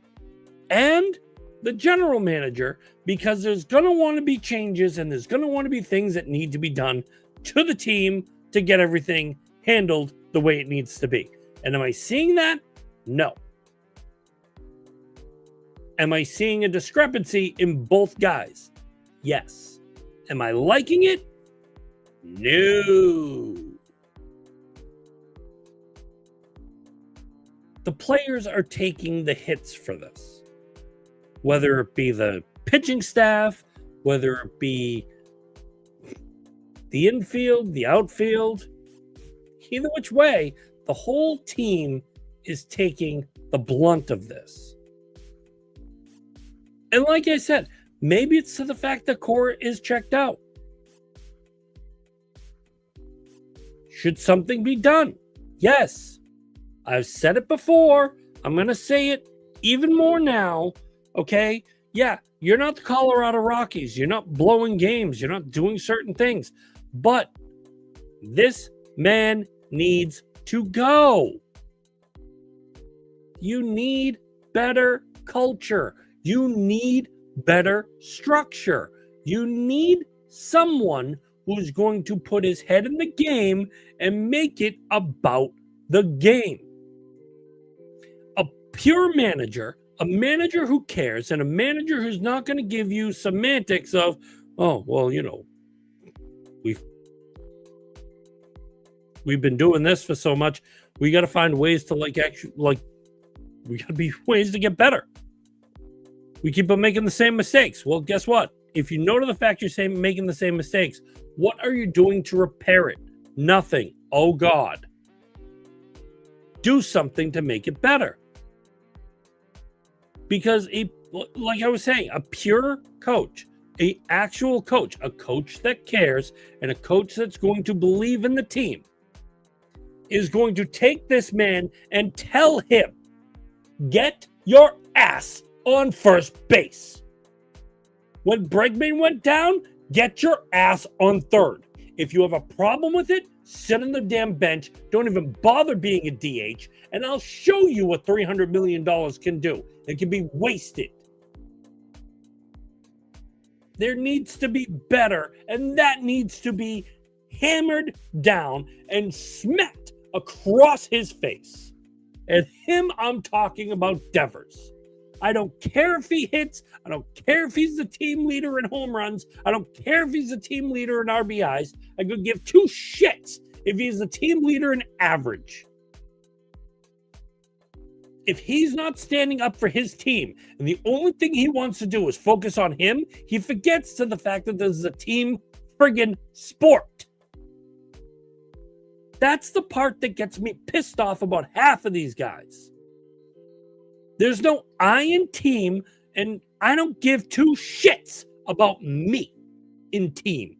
[SPEAKER 1] and the general manager, because there's going to want to be changes and there's going to want to be things that need to be done to the team to get everything handled the way it needs to be. And am I seeing that? No. Am I seeing a discrepancy in both guys? Yes. Am I liking it? No. The players are taking the hits for this. Whether it be the pitching staff, whether it be the infield, the outfield, either which way, the whole team is taking the blunt of this. And like I said, maybe it's to the fact that Cora is checked out. Should something be done? Yes. I've said it before. I'm going to say it even more now. Okay? Yeah, you're not the Colorado Rockies. You're not blowing games. You're not doing certain things. But this man needs to go. You need better culture. You need better structure. You need someone who's going to put his head in the game and make it about the game. A pure manager, a manager who cares, and a manager who's not going to give you semantics of, oh, well, you know, we've been doing this for so much. We got to find ways to we got to be ways to get better. We keep on making the same mistakes. Well, guess what? If you know to the fact you're making the same mistakes, what are you doing to repair it? Nothing. Oh, God. Do something to make it better. Because, like I was saying, a pure coach, an actual coach, a coach that cares, and a coach that's going to believe in the team is going to take this man and tell him, get your ass on first base. When Bregman went down, get your ass on third. If you have a problem with it, sit on the damn bench. Don't even bother being a DH, and I'll show you what $300 million can do. It can be wasted. There needs to be better, and that needs to be hammered down and smacked across his face. And him, I'm talking about Devers. I don't care if he hits. I don't care if he's the team leader in home runs. I don't care if he's the team leader in RBIs. I could give two shits if he's the team leader in average. If he's not standing up for his team and the only thing he wants to do is focus on him, he forgets to the fact that this is a team friggin' sport. That's the part that gets me pissed off about half of these guys. There's no I in team, and I don't give two shits about me in team.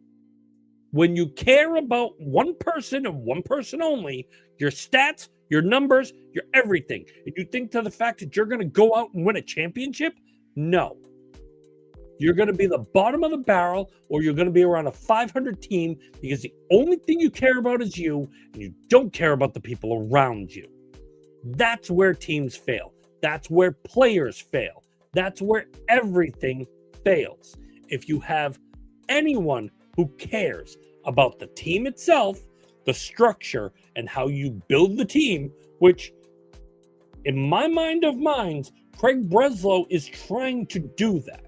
[SPEAKER 1] When you care about one person and one person only, your stats, your numbers, your everything, and you think to the fact that you're going to go out and win a championship, no. You're going to be the bottom of the barrel, or you're going to be around a 500 team because the only thing you care about is you, and you don't care about the people around you. That's where teams fail. That's where players fail. That's where everything fails. If you have anyone who cares about the team itself, the structure, and how you build the team, which in my mind of minds, Craig Breslow is trying to do that.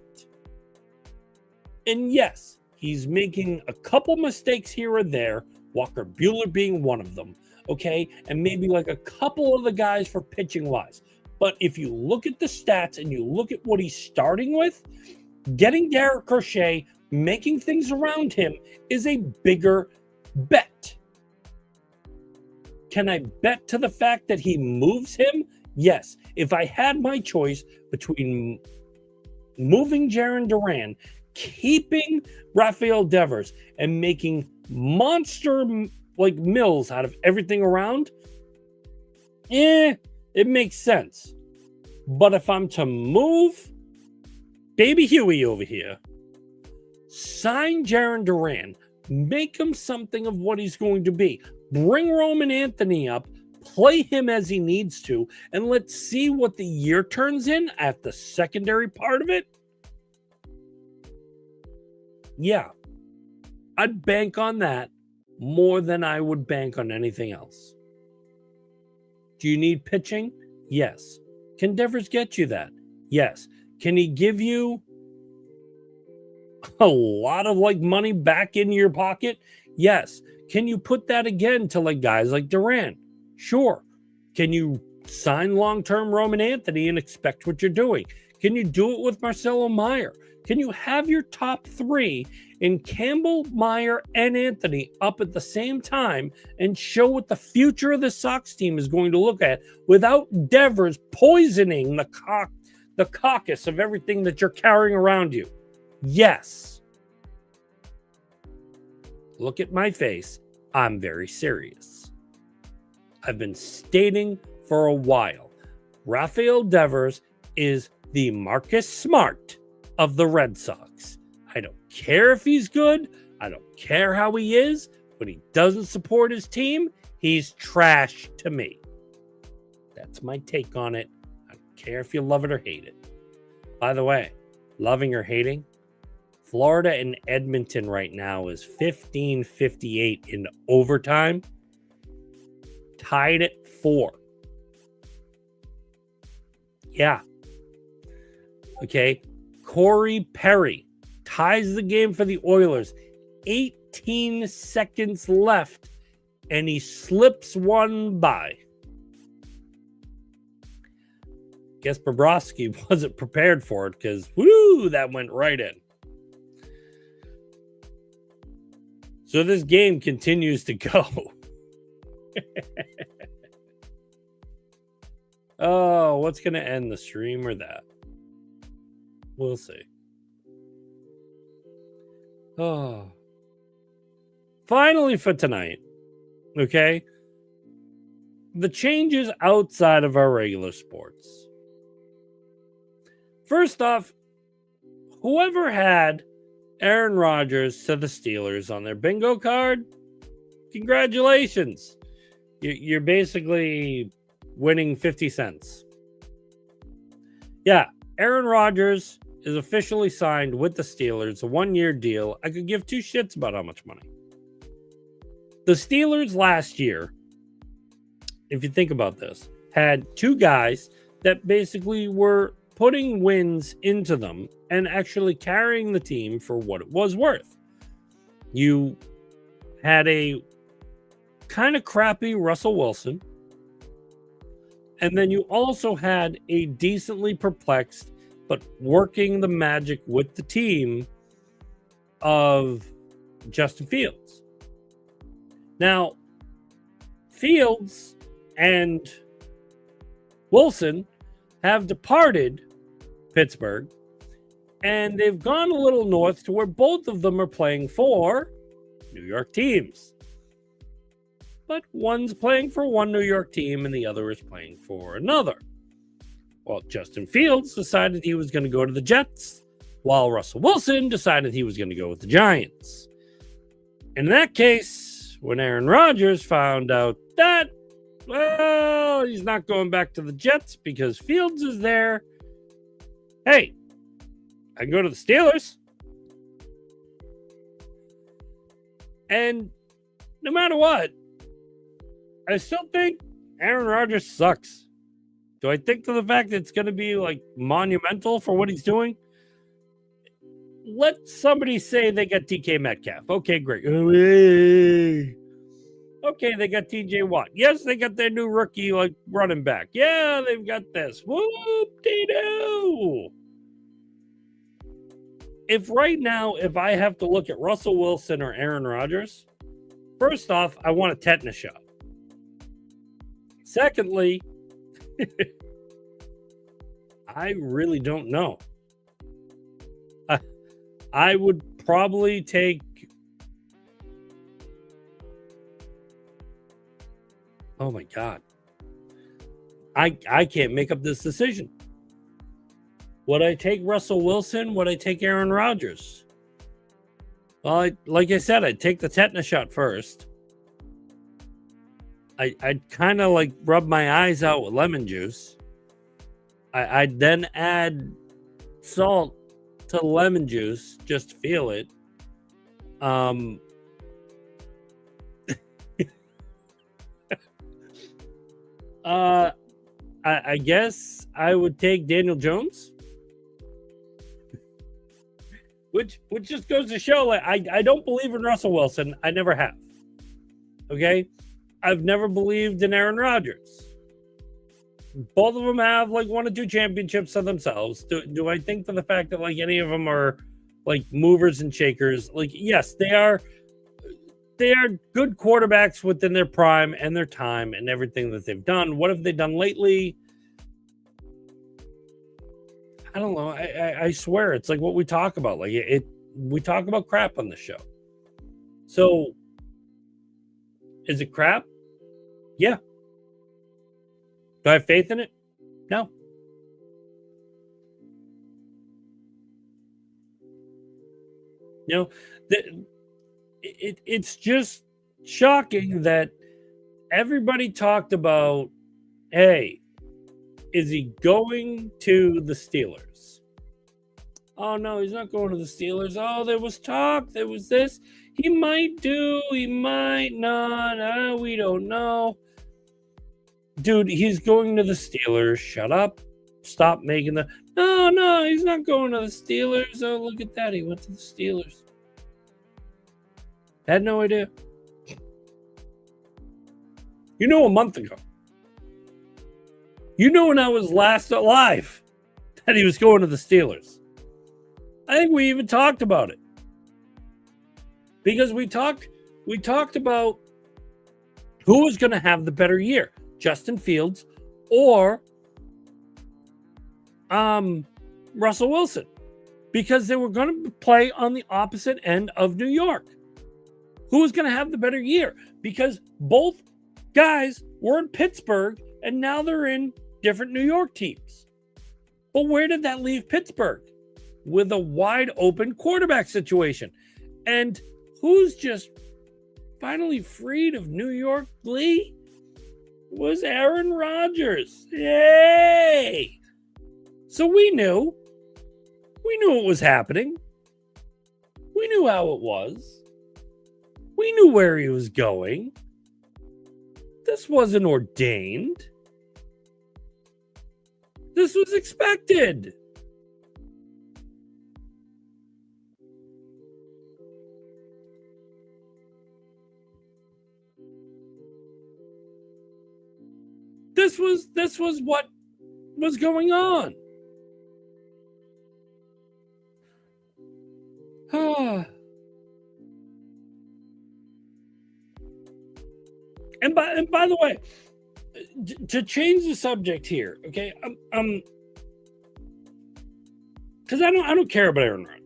[SPEAKER 1] And yes, he's making a couple mistakes here or there, Walker Buehler being one of them, okay? And maybe like a couple of the guys for pitching wise. But if you look at the stats and you look at what he's starting with, getting Derek Crochet, making things around him is a bigger bet. Can I bet to the fact that he moves him? Yes. If I had my choice between moving Jarren Duran, keeping Rafael Devers, and making monster like mills out of everything around, it makes sense. But if I'm to move Baby Huey over here, sign Jarren Duran, make him something of what he's going to be, bring Roman Anthony up, play him as he needs to, and let's see what the year turns in at the secondary part of it. Yeah, I'd bank on that more than I would bank on anything else. Do you need pitching? Yes. Can Devers get you that? Yes. Can he give you a lot of like money back in your pocket? Yes. Can you put that again to like guys like Durant? Sure. Can you sign long-term Roman Anthony and expect what you're doing? Can you do it with Marcelo Meyer? Can you have your top three in Campbell, Meyer, and Anthony up at the same time and show what the future of the Sox team is going to look at without Devers poisoning the caucus of everything that you're carrying around you? Yes. Look at my face. I'm very serious. I've been stating for a while, Rafael Devers is the Marcus Smart of the Red Sox. I don't care if he's good. I don't care how he is. When he doesn't support his team, he's trash to me. That's my take on it. I don't care if you love it or hate it. By the way, loving or hating, Florida and Edmonton right now is 15-58 in overtime, tied at 4. Yeah. Okay. Corey Perry ties the game for the Oilers. 18 seconds left, and he slips one by. Guess Bobrovsky wasn't prepared for it because, woo, that went right in. So this game continues to go. Oh, what's going to end the stream or that? We'll see. Oh. Finally for tonight, okay? The changes outside of our regular sports. First off, whoever had Aaron Rodgers to the Steelers on their bingo card, congratulations. You're basically winning 50 cents. Yeah, Aaron Rodgers is officially signed with the Steelers, a 1-year deal. I could give two shits about how much money. The Steelers last year, if you think about this, had two guys that basically were putting wins into them and actually carrying the team for what it was worth. You had a kind of crappy Russell Wilson, and then you also had a decently perplexed but working the magic with the team of Justin Fields. Now, Fields and Wilson have departed Pittsburgh, and they've gone a little north to where both of them are playing for New York teams. But one's playing for one New York team and the other is playing for another. Well, Justin Fields decided he was going to go to the Jets, while Russell Wilson decided he was going to go with the Giants. In that case, when Aaron Rodgers found out that, well, he's not going back to the Jets because Fields is there, hey, I can go to the Steelers. And no matter what, I still think Aaron Rodgers sucks. Do I think to the fact that it's going to be like monumental for what he's doing? Let somebody say they got DK Metcalf. Okay, great. Okay, they got TJ Watt. Yes, they got their new rookie like running back. Yeah, they've got this. Whoop-de-doo. If right now, if I have to look at Russell Wilson or Aaron Rodgers, first off, I want a tetanus shot. Secondly, I really don't know. I would probably take. Oh my God. I can't make up this decision. Would I take Russell Wilson? Would I take Aaron Rodgers? Well, like I said, I'd take the tetanus shot first. I'd kind of like rub my eyes out with lemon juice. I'd then add salt to lemon juice just to feel it. I guess I would take Daniel Jones, which just goes to show like I don't believe in Russell Wilson. I never have. Okay, I've never believed in Aaron Rodgers. Both of them have like 1 or 2 championships of themselves. Do I think that the fact that like any of them are like movers and shakers? Like yes, they are good quarterbacks within their prime and their time and everything that they've done. What have they done lately? I don't know. I swear it's like what we talk about. Like we talk about crap on the show. So is it crap? Yeah. Do I have faith in it? No. You know, it's just shocking that everybody talked about, hey, is he going to the Steelers? Oh, no, he's not going to the Steelers. Oh, there was talk. There was this. He might do. He might not. We don't know. Dude, he's going to the Steelers. Shut up. Stop making the... No, he's not going to the Steelers. Oh, look at that. He went to the Steelers. Had no idea. You know, a month ago. You know when I was last alive that he was going to the Steelers. I think we even talked about it. Because we talked about who was going to have the better year. Justin Fields or Russell Wilson. Because they were going to play on the opposite end of New York. Who was going to have the better year? Because both guys were in Pittsburgh and now they're in different New York teams. But where did that leave Pittsburgh? With a wide open quarterback situation. And who's just finally freed of New York Lee? Was Aaron Rodgers. Yay! So we knew what was happening. We knew how it was. We knew where he was going. This wasn't ordained. This was expected. This was what was going on. And by the way, to change the subject here, okay? Because I don't care about Aaron Rodgers.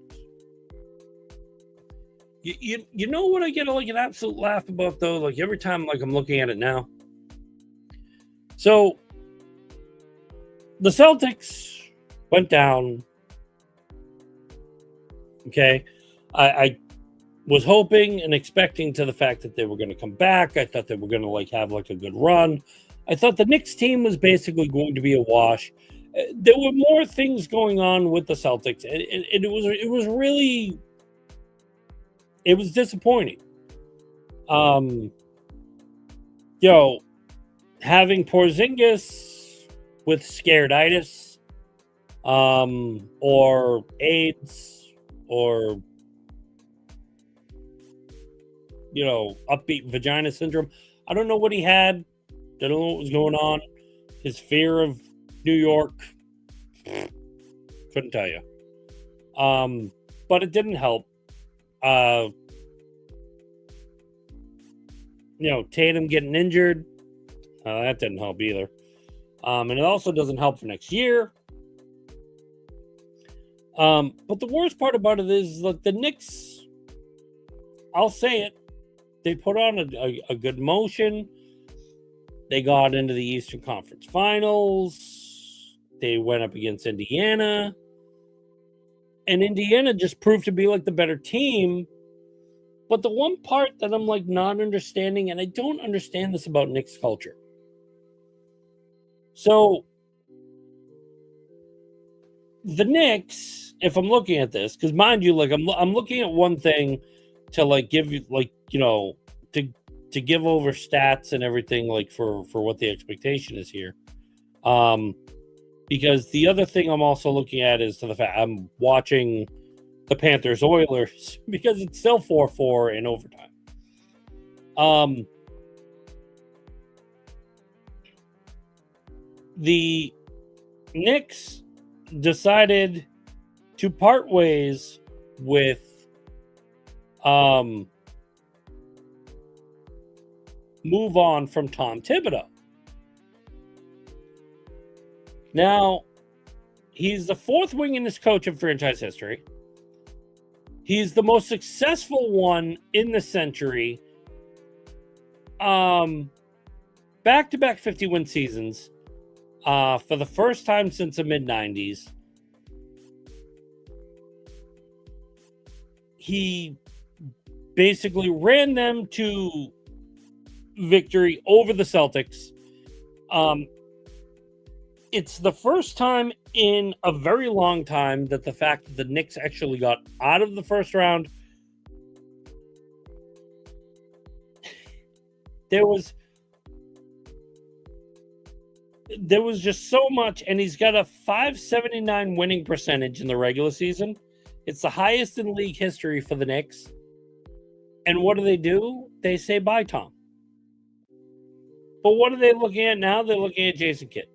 [SPEAKER 1] You know what I get like an absolute laugh about though? Like every time like I'm looking at it now. So the Celtics went down. Okay. I was hoping and expecting to the fact that they were going to come back. I thought they were going to like have like a good run. I thought the Knicks team was basically going to be a wash. There were more things going on with the Celtics, and it was really disappointing. Having Porzingis with scareditis, or AIDS, or upbeat vagina syndrome. I don't know what he had. I don't know what was going on. His fear of New York. Couldn't tell you. But it didn't help. Tatum getting injured. That didn't help either. And it also doesn't help for next year. But the worst part about it is, look, the Knicks, I'll say it, they put on a good motion. They got into the Eastern Conference Finals. They went up against Indiana. And Indiana just proved to be like the better team. But the one part that I'm like not understanding, and I don't understand this about Knicks culture. So the Knicks, if I'm looking at this, because mind you, like I'm looking at one thing to like give you like, to give over stats and everything like for what the expectation is here. Because the other thing I'm also looking at is to the fact I'm watching the Panthers Oilers because it's still 4-4 in overtime. The Knicks decided to part ways with move on from Tom Thibodeau. Now, he's the fourth winningest coach in franchise history. He's the most successful one in the century. Back-to-back 50-win seasons for the first time since the mid-90s. He basically ran them to victory over the Celtics. It's the first time in a very long time that the fact that the Knicks actually got out of the first round. There was just so much, and he's got a .579 winning percentage in the regular season. It's the highest in league history for the Knicks. And what do? They say bye, Tom. But what are they looking at now? They're looking at Jason Kidd.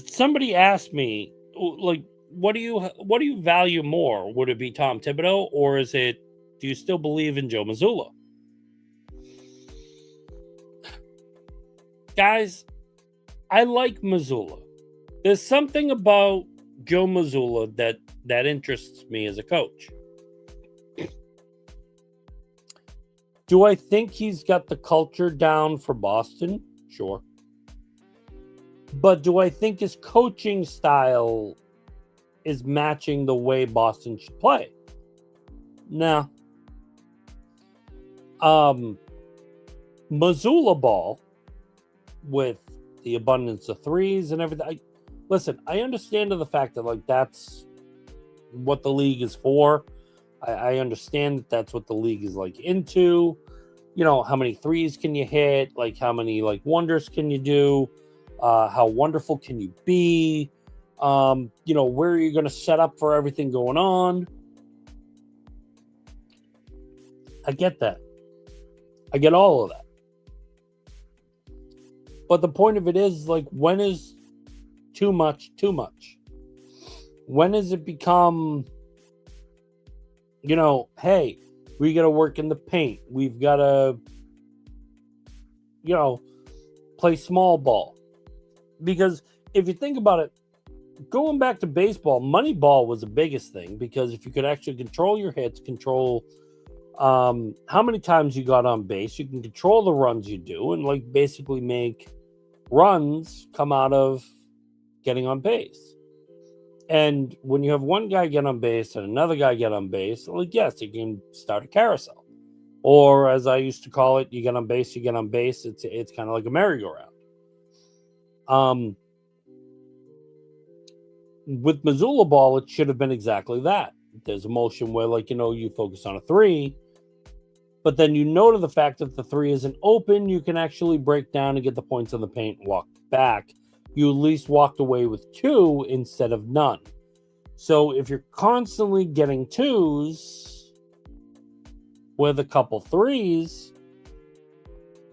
[SPEAKER 1] Somebody asked me, like, what do you value more? Would it be Tom Thibodeau, or do you still believe in Joe Mazzulla? Guys, I like Mazzulla. There's something about Joe Mazzulla that interests me as a coach. Do I think he's got the culture down for Boston? Sure. But do I think his coaching style is matching the way Boston should play? No. Mazzulla ball with the abundance of threes and everything. I understand the fact that like that's what the league is for. I understand that that's what the league is like into. How many threes can you hit? Like how many like wonders can you do? How wonderful can you be? Where are you going to set up for everything going on? I get that. I get all of that. But the point of it is, like, when is too much too much? When does it become, hey, we got to work in the paint. We've got to, play small ball. Because if you think about it, going back to baseball, money ball was the biggest thing, because if you could actually control your hits, control how many times you got on base, you can control the runs you do, and like basically make runs come out of getting on base. And when you have one guy get on base and another guy get on base, like, yes, you can start a carousel. Or as I used to call it, you get on base, you get on base. It's kind of like a merry-go-round. With Mazzulla ball, it should have been exactly that. There's a motion where, like, you focus on a three, but then to the fact that the three isn't open, you can actually break down and get the points on the paint and walk back. You at least walked away with two instead of none. So if you're constantly getting twos with a couple threes,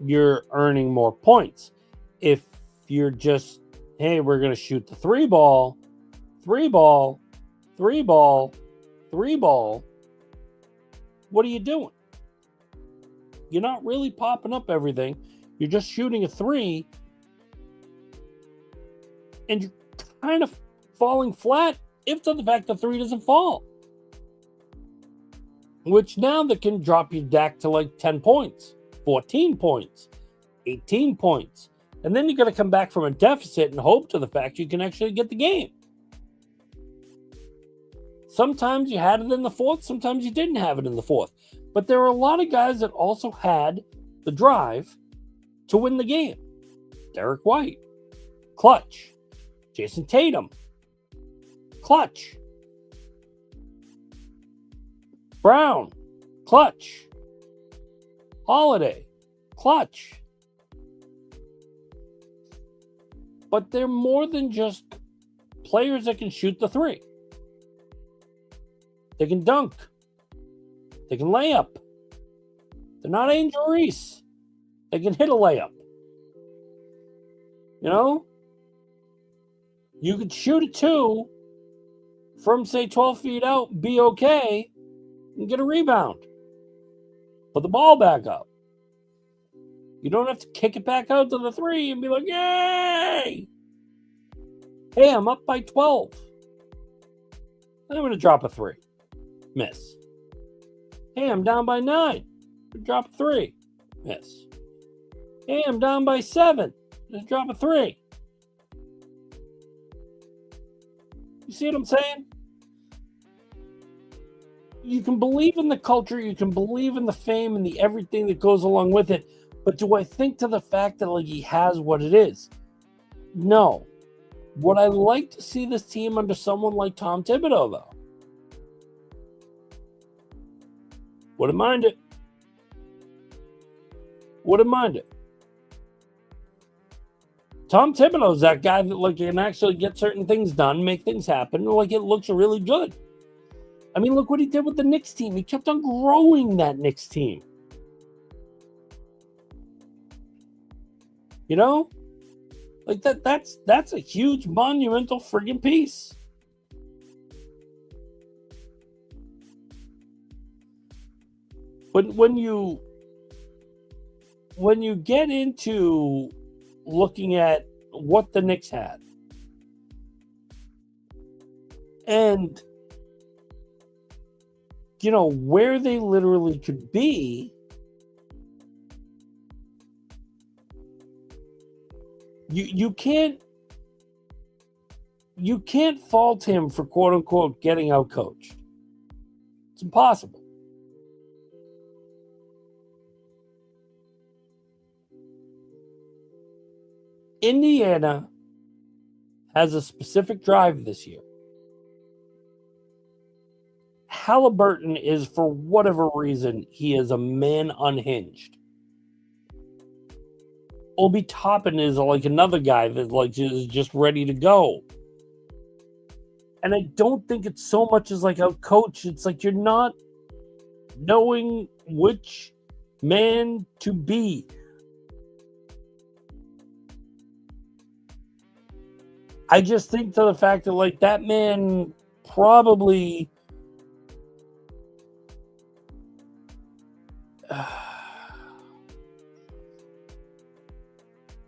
[SPEAKER 1] you're earning more points. If you're just, hey, we're going to shoot the three ball, what are you doing? You're not really popping up everything. You're just shooting a three, and you're kind of falling flat if to the fact the three doesn't fall. Which now that can drop your deck to like 10 points, 14 points, 18 points. And then you're going to come back from a deficit and hope to the fact you can actually get the game. Sometimes you had it in the fourth, sometimes you didn't have it in the fourth. But there are a lot of guys that also had the drive to win the game. Derek White, clutch. Jason Tatum, clutch. Brown, clutch. Holiday, clutch. But they're more than just players that can shoot the three. They can dunk. They can lay up. They're not Angel Reese. They can hit a layup. You know? You could shoot a two from, say, 12 feet out, be okay, and get a rebound. Put the ball back up. You don't have to kick it back out to the three and be like, yay! Hey, I'm up by 12. I'm going to drop a three. Miss. Hey, I'm down by 9. Drop a 3. Miss. Hey, I'm down by 7. Just drop a 3. You see what I'm saying? You can believe in the culture, you can believe in the fame and the everything that goes along with it, but do I think to the fact that like he has what it is? No. Would I like to see this team under someone like Tom Thibodeau, though? Wouldn't mind it. Wouldn't mind it. Tom Thibodeau's that guy that like can actually get certain things done, make things happen, like it looks really good. I mean, look what he did with the Knicks team. He kept on growing that Knicks team. You know? Like that's a huge monumental friggin' piece. When you get into looking at what the Knicks had and you know where they literally could be, you can't fault him for quote unquote getting out coached. It's impossible. Indiana has a specific drive this year. Halliburton is, for whatever reason, he is a man unhinged. Obi Toppin is like another guy that like is just ready to go. And I don't think it's so much as like out coach. It's like you're not knowing which man to be. I just think to the fact that like that man probably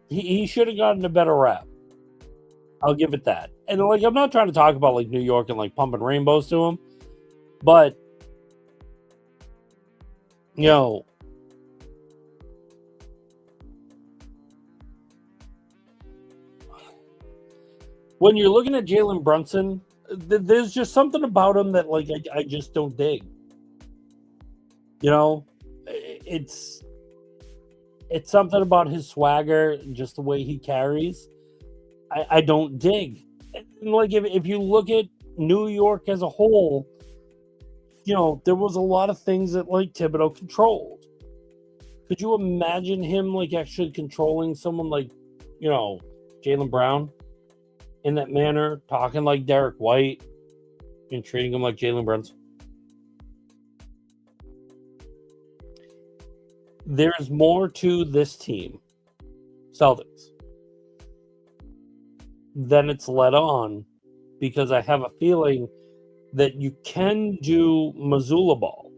[SPEAKER 1] he should have gotten a better rap. I'll give it that. And like I'm not trying to talk about like New York and like pumping rainbows to him, but you know, when you're looking at Jalen Brunson, there's just something about him that like I just don't dig. You know, it's something about his swagger, just the way he carries. I don't dig. And like if you look at New York as a whole, you know, there was a lot of things that like Thibodeau controlled. Could you imagine him like actually controlling someone like, you know, Jaylen Brown in that manner, talking like Derek White, and treating him like Jalen Brunson. There's more to this team, Celtics, than it's let on, because I have a feeling that you can do Mazzulla ball,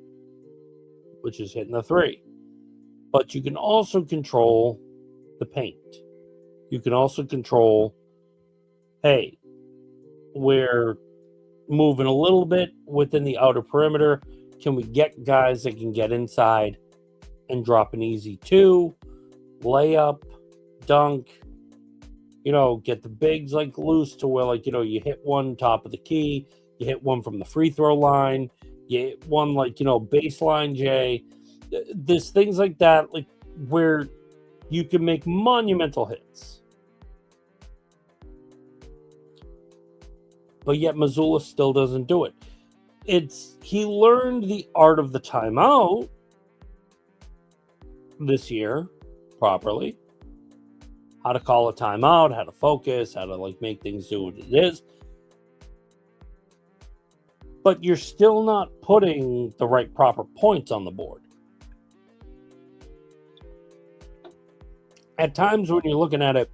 [SPEAKER 1] which is hitting the three, but you can also control the paint. You can also control, hey, we're moving a little bit within the outer perimeter. Can we get guys that can get inside and drop an easy 2, layup, dunk, get the bigs like loose to where you hit one top of the key, you hit one from the free throw line, you hit one baseline J. There's things like that, where you can make monumental hits. But yet Mazzulla still doesn't do it. He learned the art of the timeout this year properly. How to call a timeout, how to focus, how to make things do what it is. But you're still not putting the right proper points on the board. At times when you're looking at it,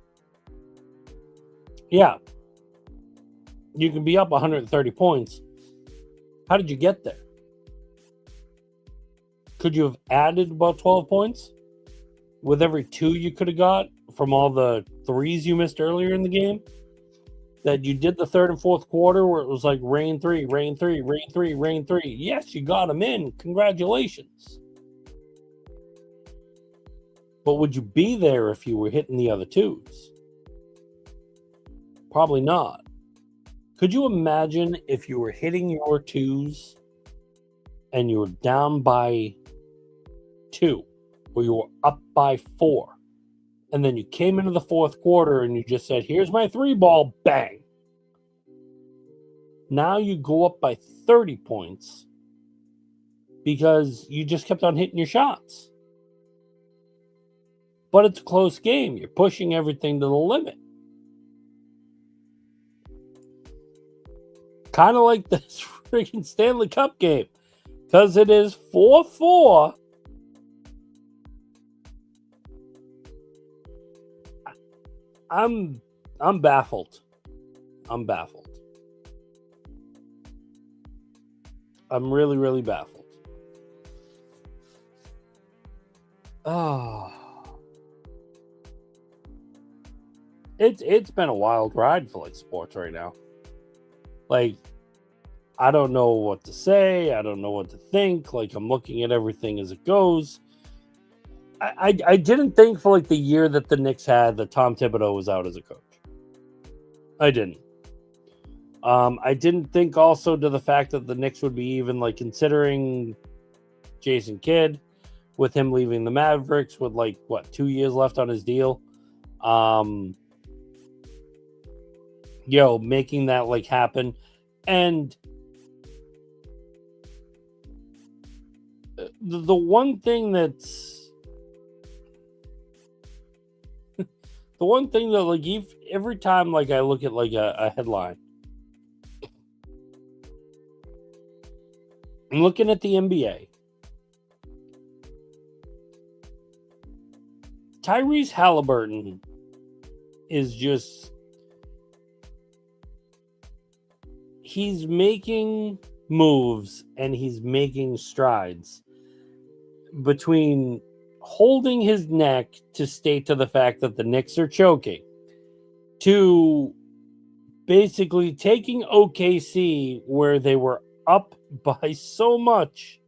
[SPEAKER 1] yeah, you can be up 130 points. How did you get there? Could you have added about 12 points with every 2 you could have got from all the threes you missed earlier in the game? That you did the third and fourth quarter where it was like rain 3, rain 3, rain 3, rain 3. Yes, you got them in. Congratulations. But would you be there if you were hitting the other 2s? Probably not. Could you imagine if you were hitting your 2s and you were down by 2 or you were up by 4 and then you came into the fourth quarter and you just said, here's my 3 ball, bang. Now you go up by 30 points because you just kept on hitting your shots. But it's a close game. You're pushing everything to the limit. Kind of like this freaking Stanley Cup game. Because it is 4-4. I'm baffled. I'm really, really baffled. Oh. It's been a wild ride for sports right now. I don't know what to say. I don't know what to think. I'm looking at everything as it goes. I didn't think for the year that the Knicks had that Tom Thibodeau was out as a coach. I didn't. I didn't think also to the fact that the Knicks would be even considering Jason Kidd with him leaving the Mavericks with 2 years left on his deal. Making that happen. And the one thing that's the one thing that every time I look at a headline, I'm looking at the NBA. Tyrese Halliburton is just, he's making moves and he's making strides between holding his neck to state to the fact that the Knicks are choking, to basically taking OKC where they were up by so much,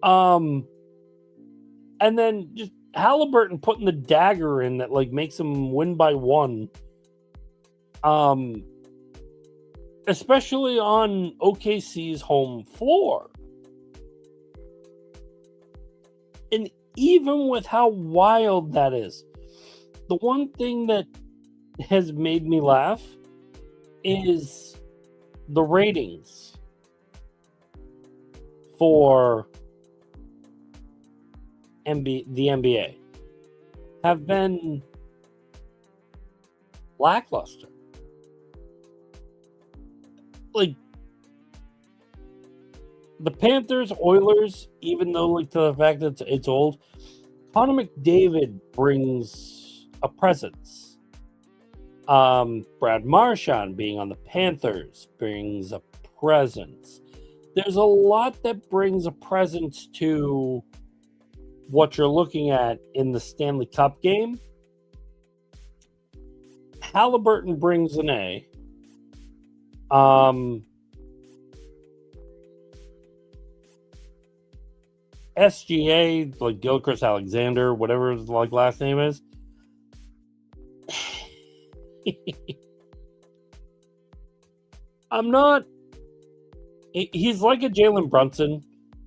[SPEAKER 1] and then just Halliburton putting the dagger in that makes him win by 1, especially on OKC's home floor. And even with how wild that is, the one thing that has made me laugh is the ratings for the NBA have been lackluster. the Panthers, Oilers, even though like to the fact that it's old, Connor McDavid brings a presence. Brad Marchand being on the Panthers brings a presence. There's a lot that brings a presence to what you're looking at in the Stanley Cup game. Halliburton brings an A. SGA, like Gilchrist Alexander, whatever his like last name is. I'm not. He's like a Jalen Brunson.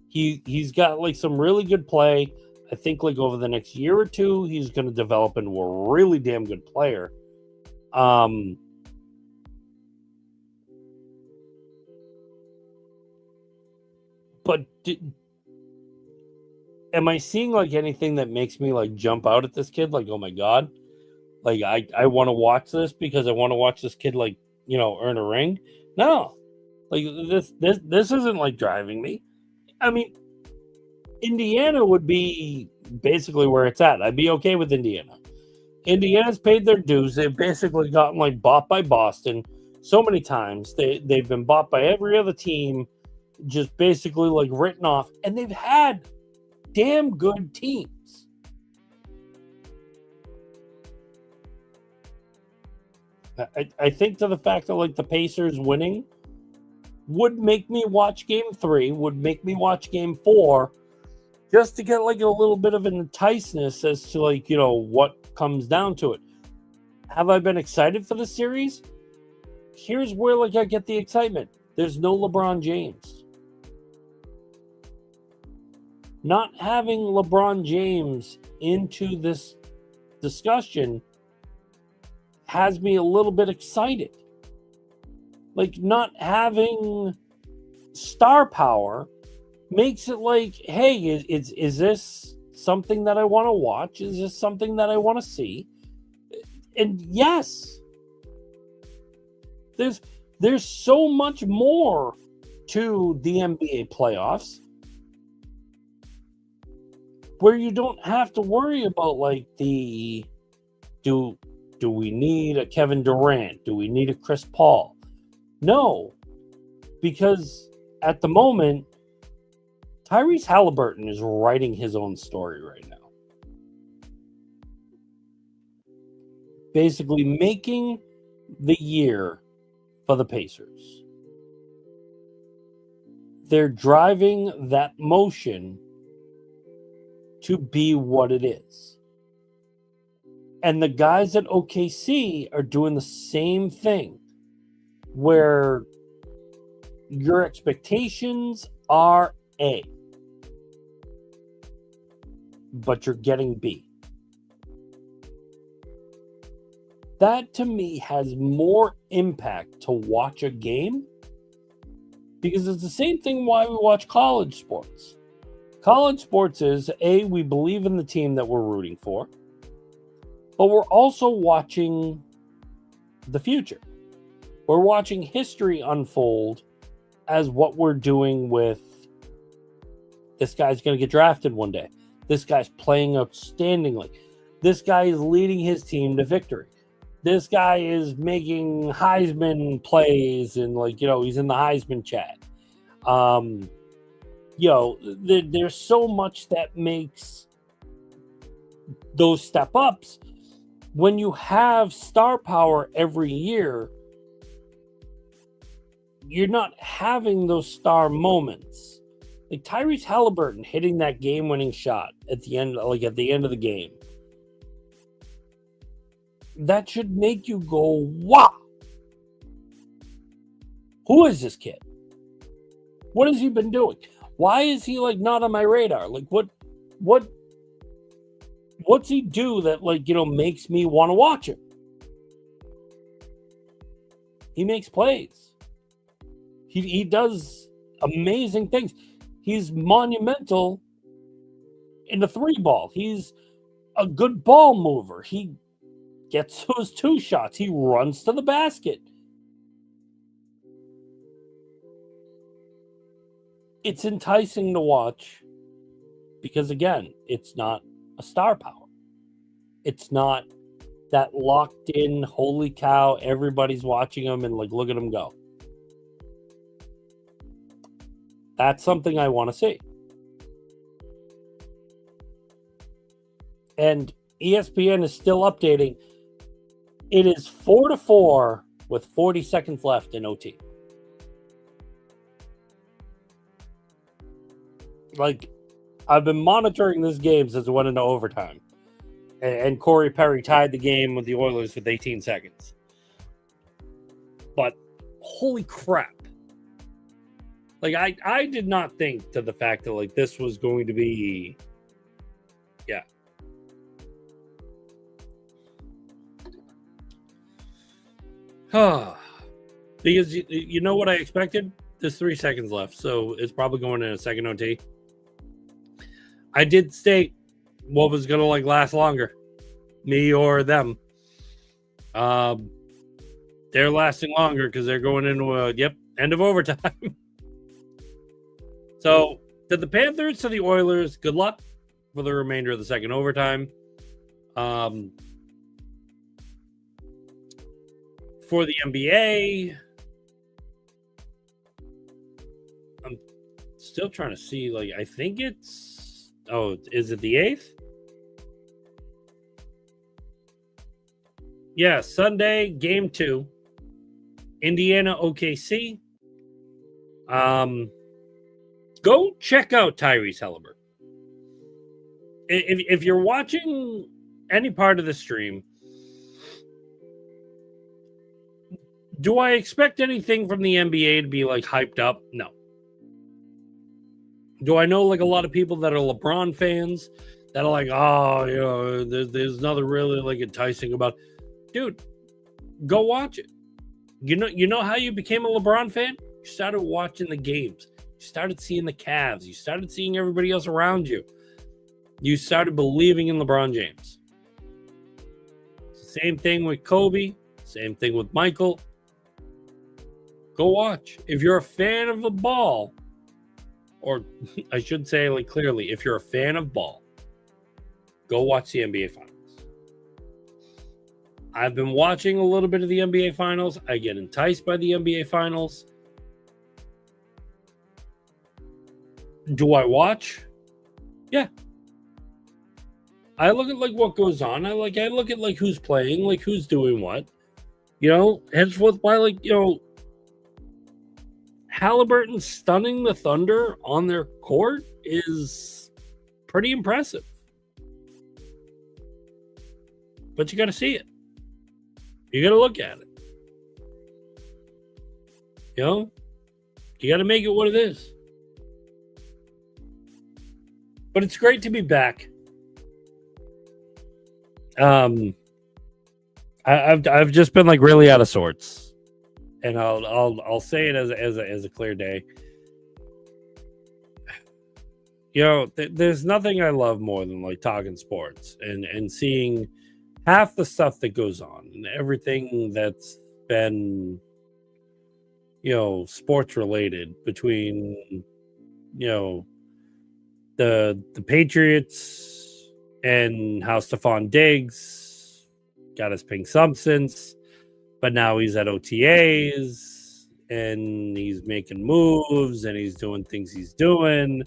[SPEAKER 1] He's got like some really good play. I think like over the next year or two, he's going to develop into a really damn good player. But am I seeing like anything that makes me like jump out at this kid? Like, oh my God, like I want to watch this because I want to watch this kid like, you know, earn a ring. No, like this isn't like driving me. I mean, Indiana would be basically where it's at. I'd be okay with Indiana. Indiana's paid their dues. They've basically gotten like bought by Boston so many times. They've been bought by every other team, just basically like written off, and they've had damn good teams. I think to the fact that like the Pacers winning would make me watch game 3, would make me watch game 4, just to get like a little bit of an enticeness as to like, you know, what comes down to it. Have I been excited for the series? Here's where like I get the excitement. There's no LeBron James. Not having LeBron James into this discussion has me a little bit excited. Like, not having star power makes it like, hey, is this something that I want to watch? Is this something that I want to see? And yes, there's so much more to the NBA playoffs where you don't have to worry about like the do we need a Kevin Durant? Do we need a Chris Paul? No, because at the moment, Tyrese Halliburton is writing his own story right now. Basically making the year for the Pacers. They're driving that motion to be what it is. And the guys at OKC are doing the same thing, where your expectations are A, but you're getting B. That to me has more impact to watch a game, because it's the same thing why we watch college sports. College sports is A, we believe in the team that we're rooting for, but we're also watching the future. We're watching history unfold as what we're doing with this guy's going to get drafted one day. This guy's playing outstandingly. This guy is leading his team to victory. This guy is making Heisman plays and like, you know, he's in the Heisman chat. You know, there's so much that makes those step ups. When you have star power every year, you're not having those star moments. Like Tyrese Halliburton hitting that game-winning shot at the end, like at the end of the game. That should make you go, wow. Who is this kid? What has he been doing? Why is he like not on my radar? Like what's he do that like, you know, makes me want to watch him? He makes plays. He does amazing things. He's monumental in the 3-ball. He's a good ball mover. He gets those 2 shots. He runs to the basket. it's enticing to watch because, again, it's not a star power. It's not that locked in, holy cow, everybody's watching them and like, look at them go. That's something I want to see. And ESPN is still updating. It is 4-4 with 40 seconds left in OT. Like, I've been monitoring this game since it went into overtime. And Corey Perry tied the game with the Oilers with 18 seconds. But holy crap. Like, I did not think to the fact that, like, this was going to be... Yeah. Because you know what I expected? There's 3 seconds left, so it's probably going in a second OT. I did state what was going to like last longer, me or them. They're lasting longer because they're going into a end of overtime. So to the Panthers, to the Oilers, good luck for the remainder of the second overtime. For the NBA, I'm still trying to see, like, I think it's, is it the 8th? Yeah, Sunday, game 2, Indiana OKC. Go check out Tyrese Halliburton. If you're watching any part of the stream, do I expect anything from the NBA to be like hyped up? No. Do I know like a lot of people that are LeBron fans that are like, oh, you know, there's nothing really like enticing about. Dude, go watch it. You know how you became a LeBron fan? You started watching the games. You started seeing the Cavs. You started seeing everybody else around you. You started believing in LeBron James. Same thing with Kobe. Same thing with Michael. Go watch. If you're a fan of the ball, or I should say, like, clearly, if you're a fan of ball, go watch the NBA Finals. I've been watching a little bit of the NBA Finals. I get enticed by the NBA Finals. Do I watch? Yeah. I look at like what goes on. I look at like who's playing, like who's doing what. You know, henceforth by like, you know, Halliburton stunning the Thunder on their court is pretty impressive. But you got to see it. You got to look at it. You know, you got to make it what it is. But it's great to be back. I've just been like really out of sorts, and I'll say it as a clear day. You know, there's nothing I love more than like talking sports and seeing half the stuff that goes on and everything that's been, you know, sports related between, you know, the Patriots and how Stephon Diggs got his pink substance, but now he's at OTAs and he's making moves and he's doing things he's doing.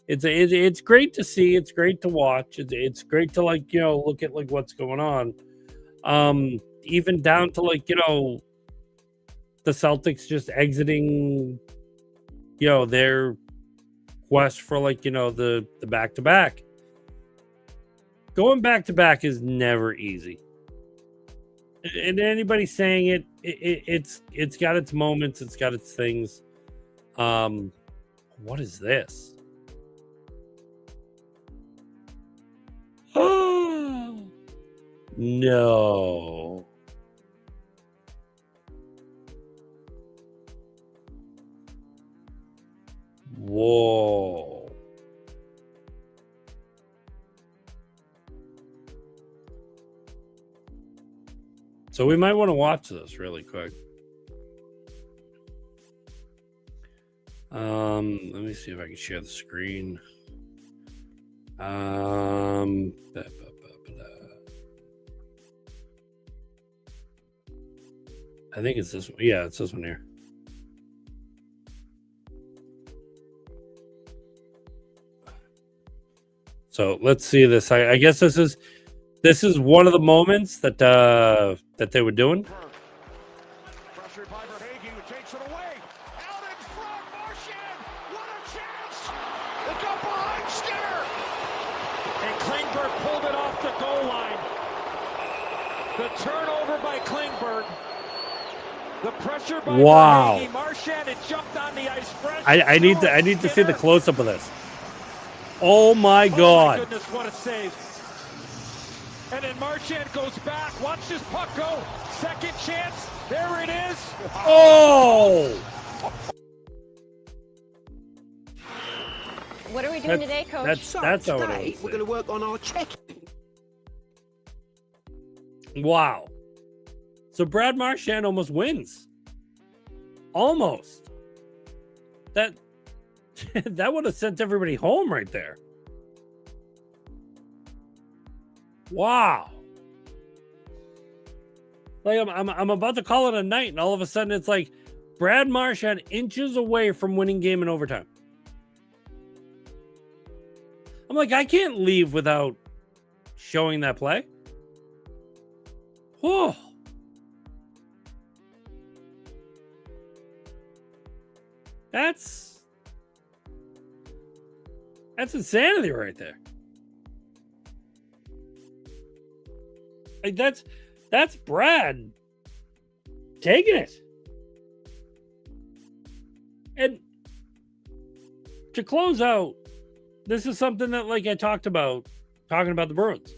[SPEAKER 1] It's great to see. It's great to watch. It's great to like, you know, look at like what's going on. Even down to like, you know, the Celtics just exiting, you know, their quest for like, you know, the back-to-back. Going back-to-back is never easy. And anybody saying it's got its moments, it's got its things. What is this? No. Whoa. So we might want to watch this really quick. Let me see if I can share the screen. I think it's this one. Yeah, it's this one here. So let's see this. I guess this is one of the moments that they were doing.
[SPEAKER 2] Pressured by Verhaeghe, who takes it away. Out in front, Marchand. What a chance! It got behind Skinner. And Klingberg pulled it off the goal line. The turnover by Klingberg. The pressure by Verhaeghe. Marchand had jumped on the ice fresh.
[SPEAKER 1] I need to see the close up of this. Oh my God!
[SPEAKER 2] Oh my goodness, what a save! And then Marchand goes back. Watch this puck go. Second chance. There it is.
[SPEAKER 1] Oh!
[SPEAKER 3] What are we doing today, Coach?
[SPEAKER 1] That's how
[SPEAKER 4] today
[SPEAKER 1] it
[SPEAKER 4] we're going to work on our check.
[SPEAKER 1] Wow. So Brad Marchand almost wins. Almost. That would have sent everybody home right there. Wow. Like I'm about to call it a night, and all of a sudden it's like Brad Marchand inches away from winning game in overtime. I'm like, I can't leave without showing that play. Whoa. That's insanity right there. Like that's Brad taking it. And to close out, this is something that, like, I talking about the Bruins.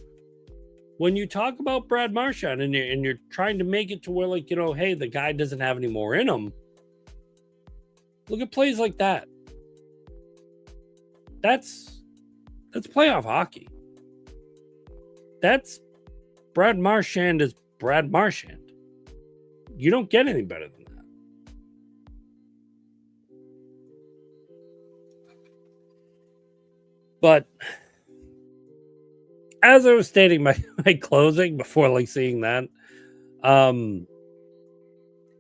[SPEAKER 1] When you talk about Brad Marchand and you're trying to make it to where, like, you know, hey, the guy doesn't have any more in him. Look at plays like that. That's playoff hockey. That's Brad Marchand is Brad Marchand. You don't get any better than that. But as I was stating my closing before, like, seeing that,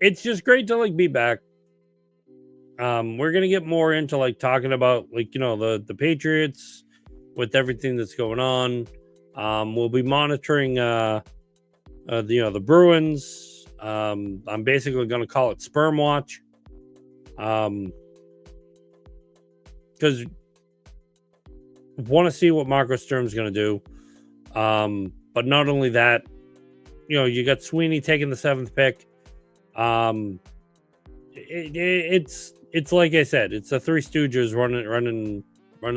[SPEAKER 1] it's just great to, like, be back. We're gonna get more into, like, talking about, like, you know, the Patriots with everything that's going on. We'll be monitoring the Bruins. I'm basically gonna call it Sperm Watch. Because want to see what Marco Sturm's gonna do. But not only that, you know, you got Sweeney taking the 7th pick. It's like I said, it's the Three Stooges running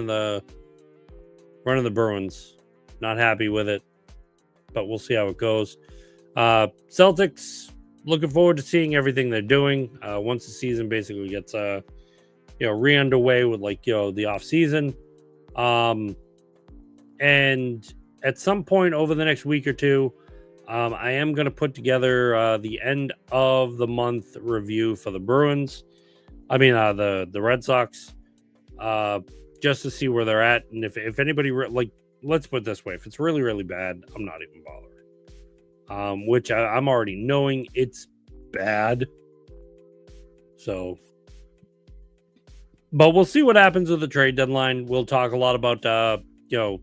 [SPEAKER 1] the Bruins. Not happy with it, but we'll see how it goes. Celtics, looking forward to seeing everything they're doing once the season basically gets re-underway with, like, you know, the off season. And at some point over the next week or two, I am going to put together the end of the month review for the Bruins. I mean, the Red Sox, just to see where they're at. And if anybody, let's put it this way, if it's really, really bad, I'm not even bothering. Which I'm already knowing it's bad. So, but we'll see what happens with the trade deadline. We'll talk a lot about, kind of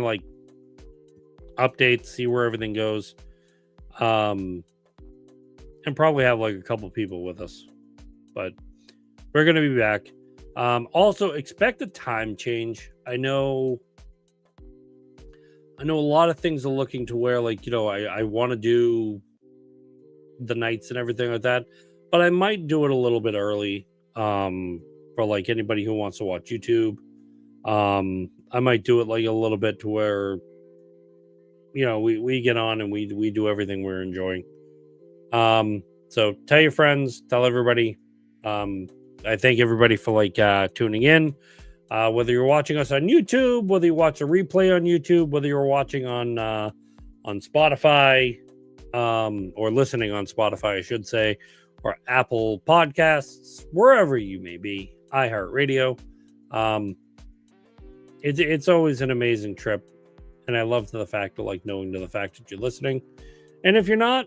[SPEAKER 1] like updates, see where everything goes. And probably have, like, a couple people with us. But we're going to be back. Also, expect a time change. I know a lot of things are looking to where, like, you know, I want to do the nights and everything like that, but I might do it a little bit early for, like, anybody who wants to watch YouTube. I might do it, like, a little bit to where, you know, we get on and we do everything we're enjoying. So tell your friends, tell everybody. I thank everybody for, like, tuning in. Whether you're watching us on YouTube, whether you watch a replay on YouTube, whether you're watching on Spotify, or listening on Spotify, I should say, or Apple Podcasts, wherever you may be. iHeartRadio. It's always an amazing trip, and I love the fact of knowing the fact that you're listening. And if you're not,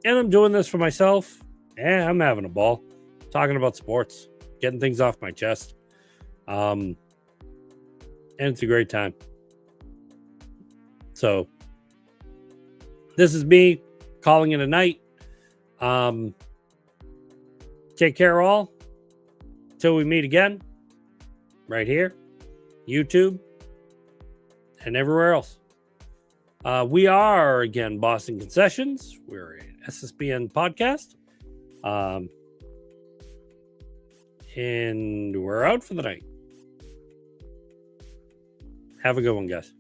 [SPEAKER 1] and I'm doing this for myself, I'm having a ball talking about sports, getting things off my chest. And it's a great time. So this is me calling it a night. Take care all. Till we meet again. Right here. YouTube. And everywhere else. We are, again, Boston Concessions. We're an SSBN podcast. And we're out for the night. Have a good one, guys.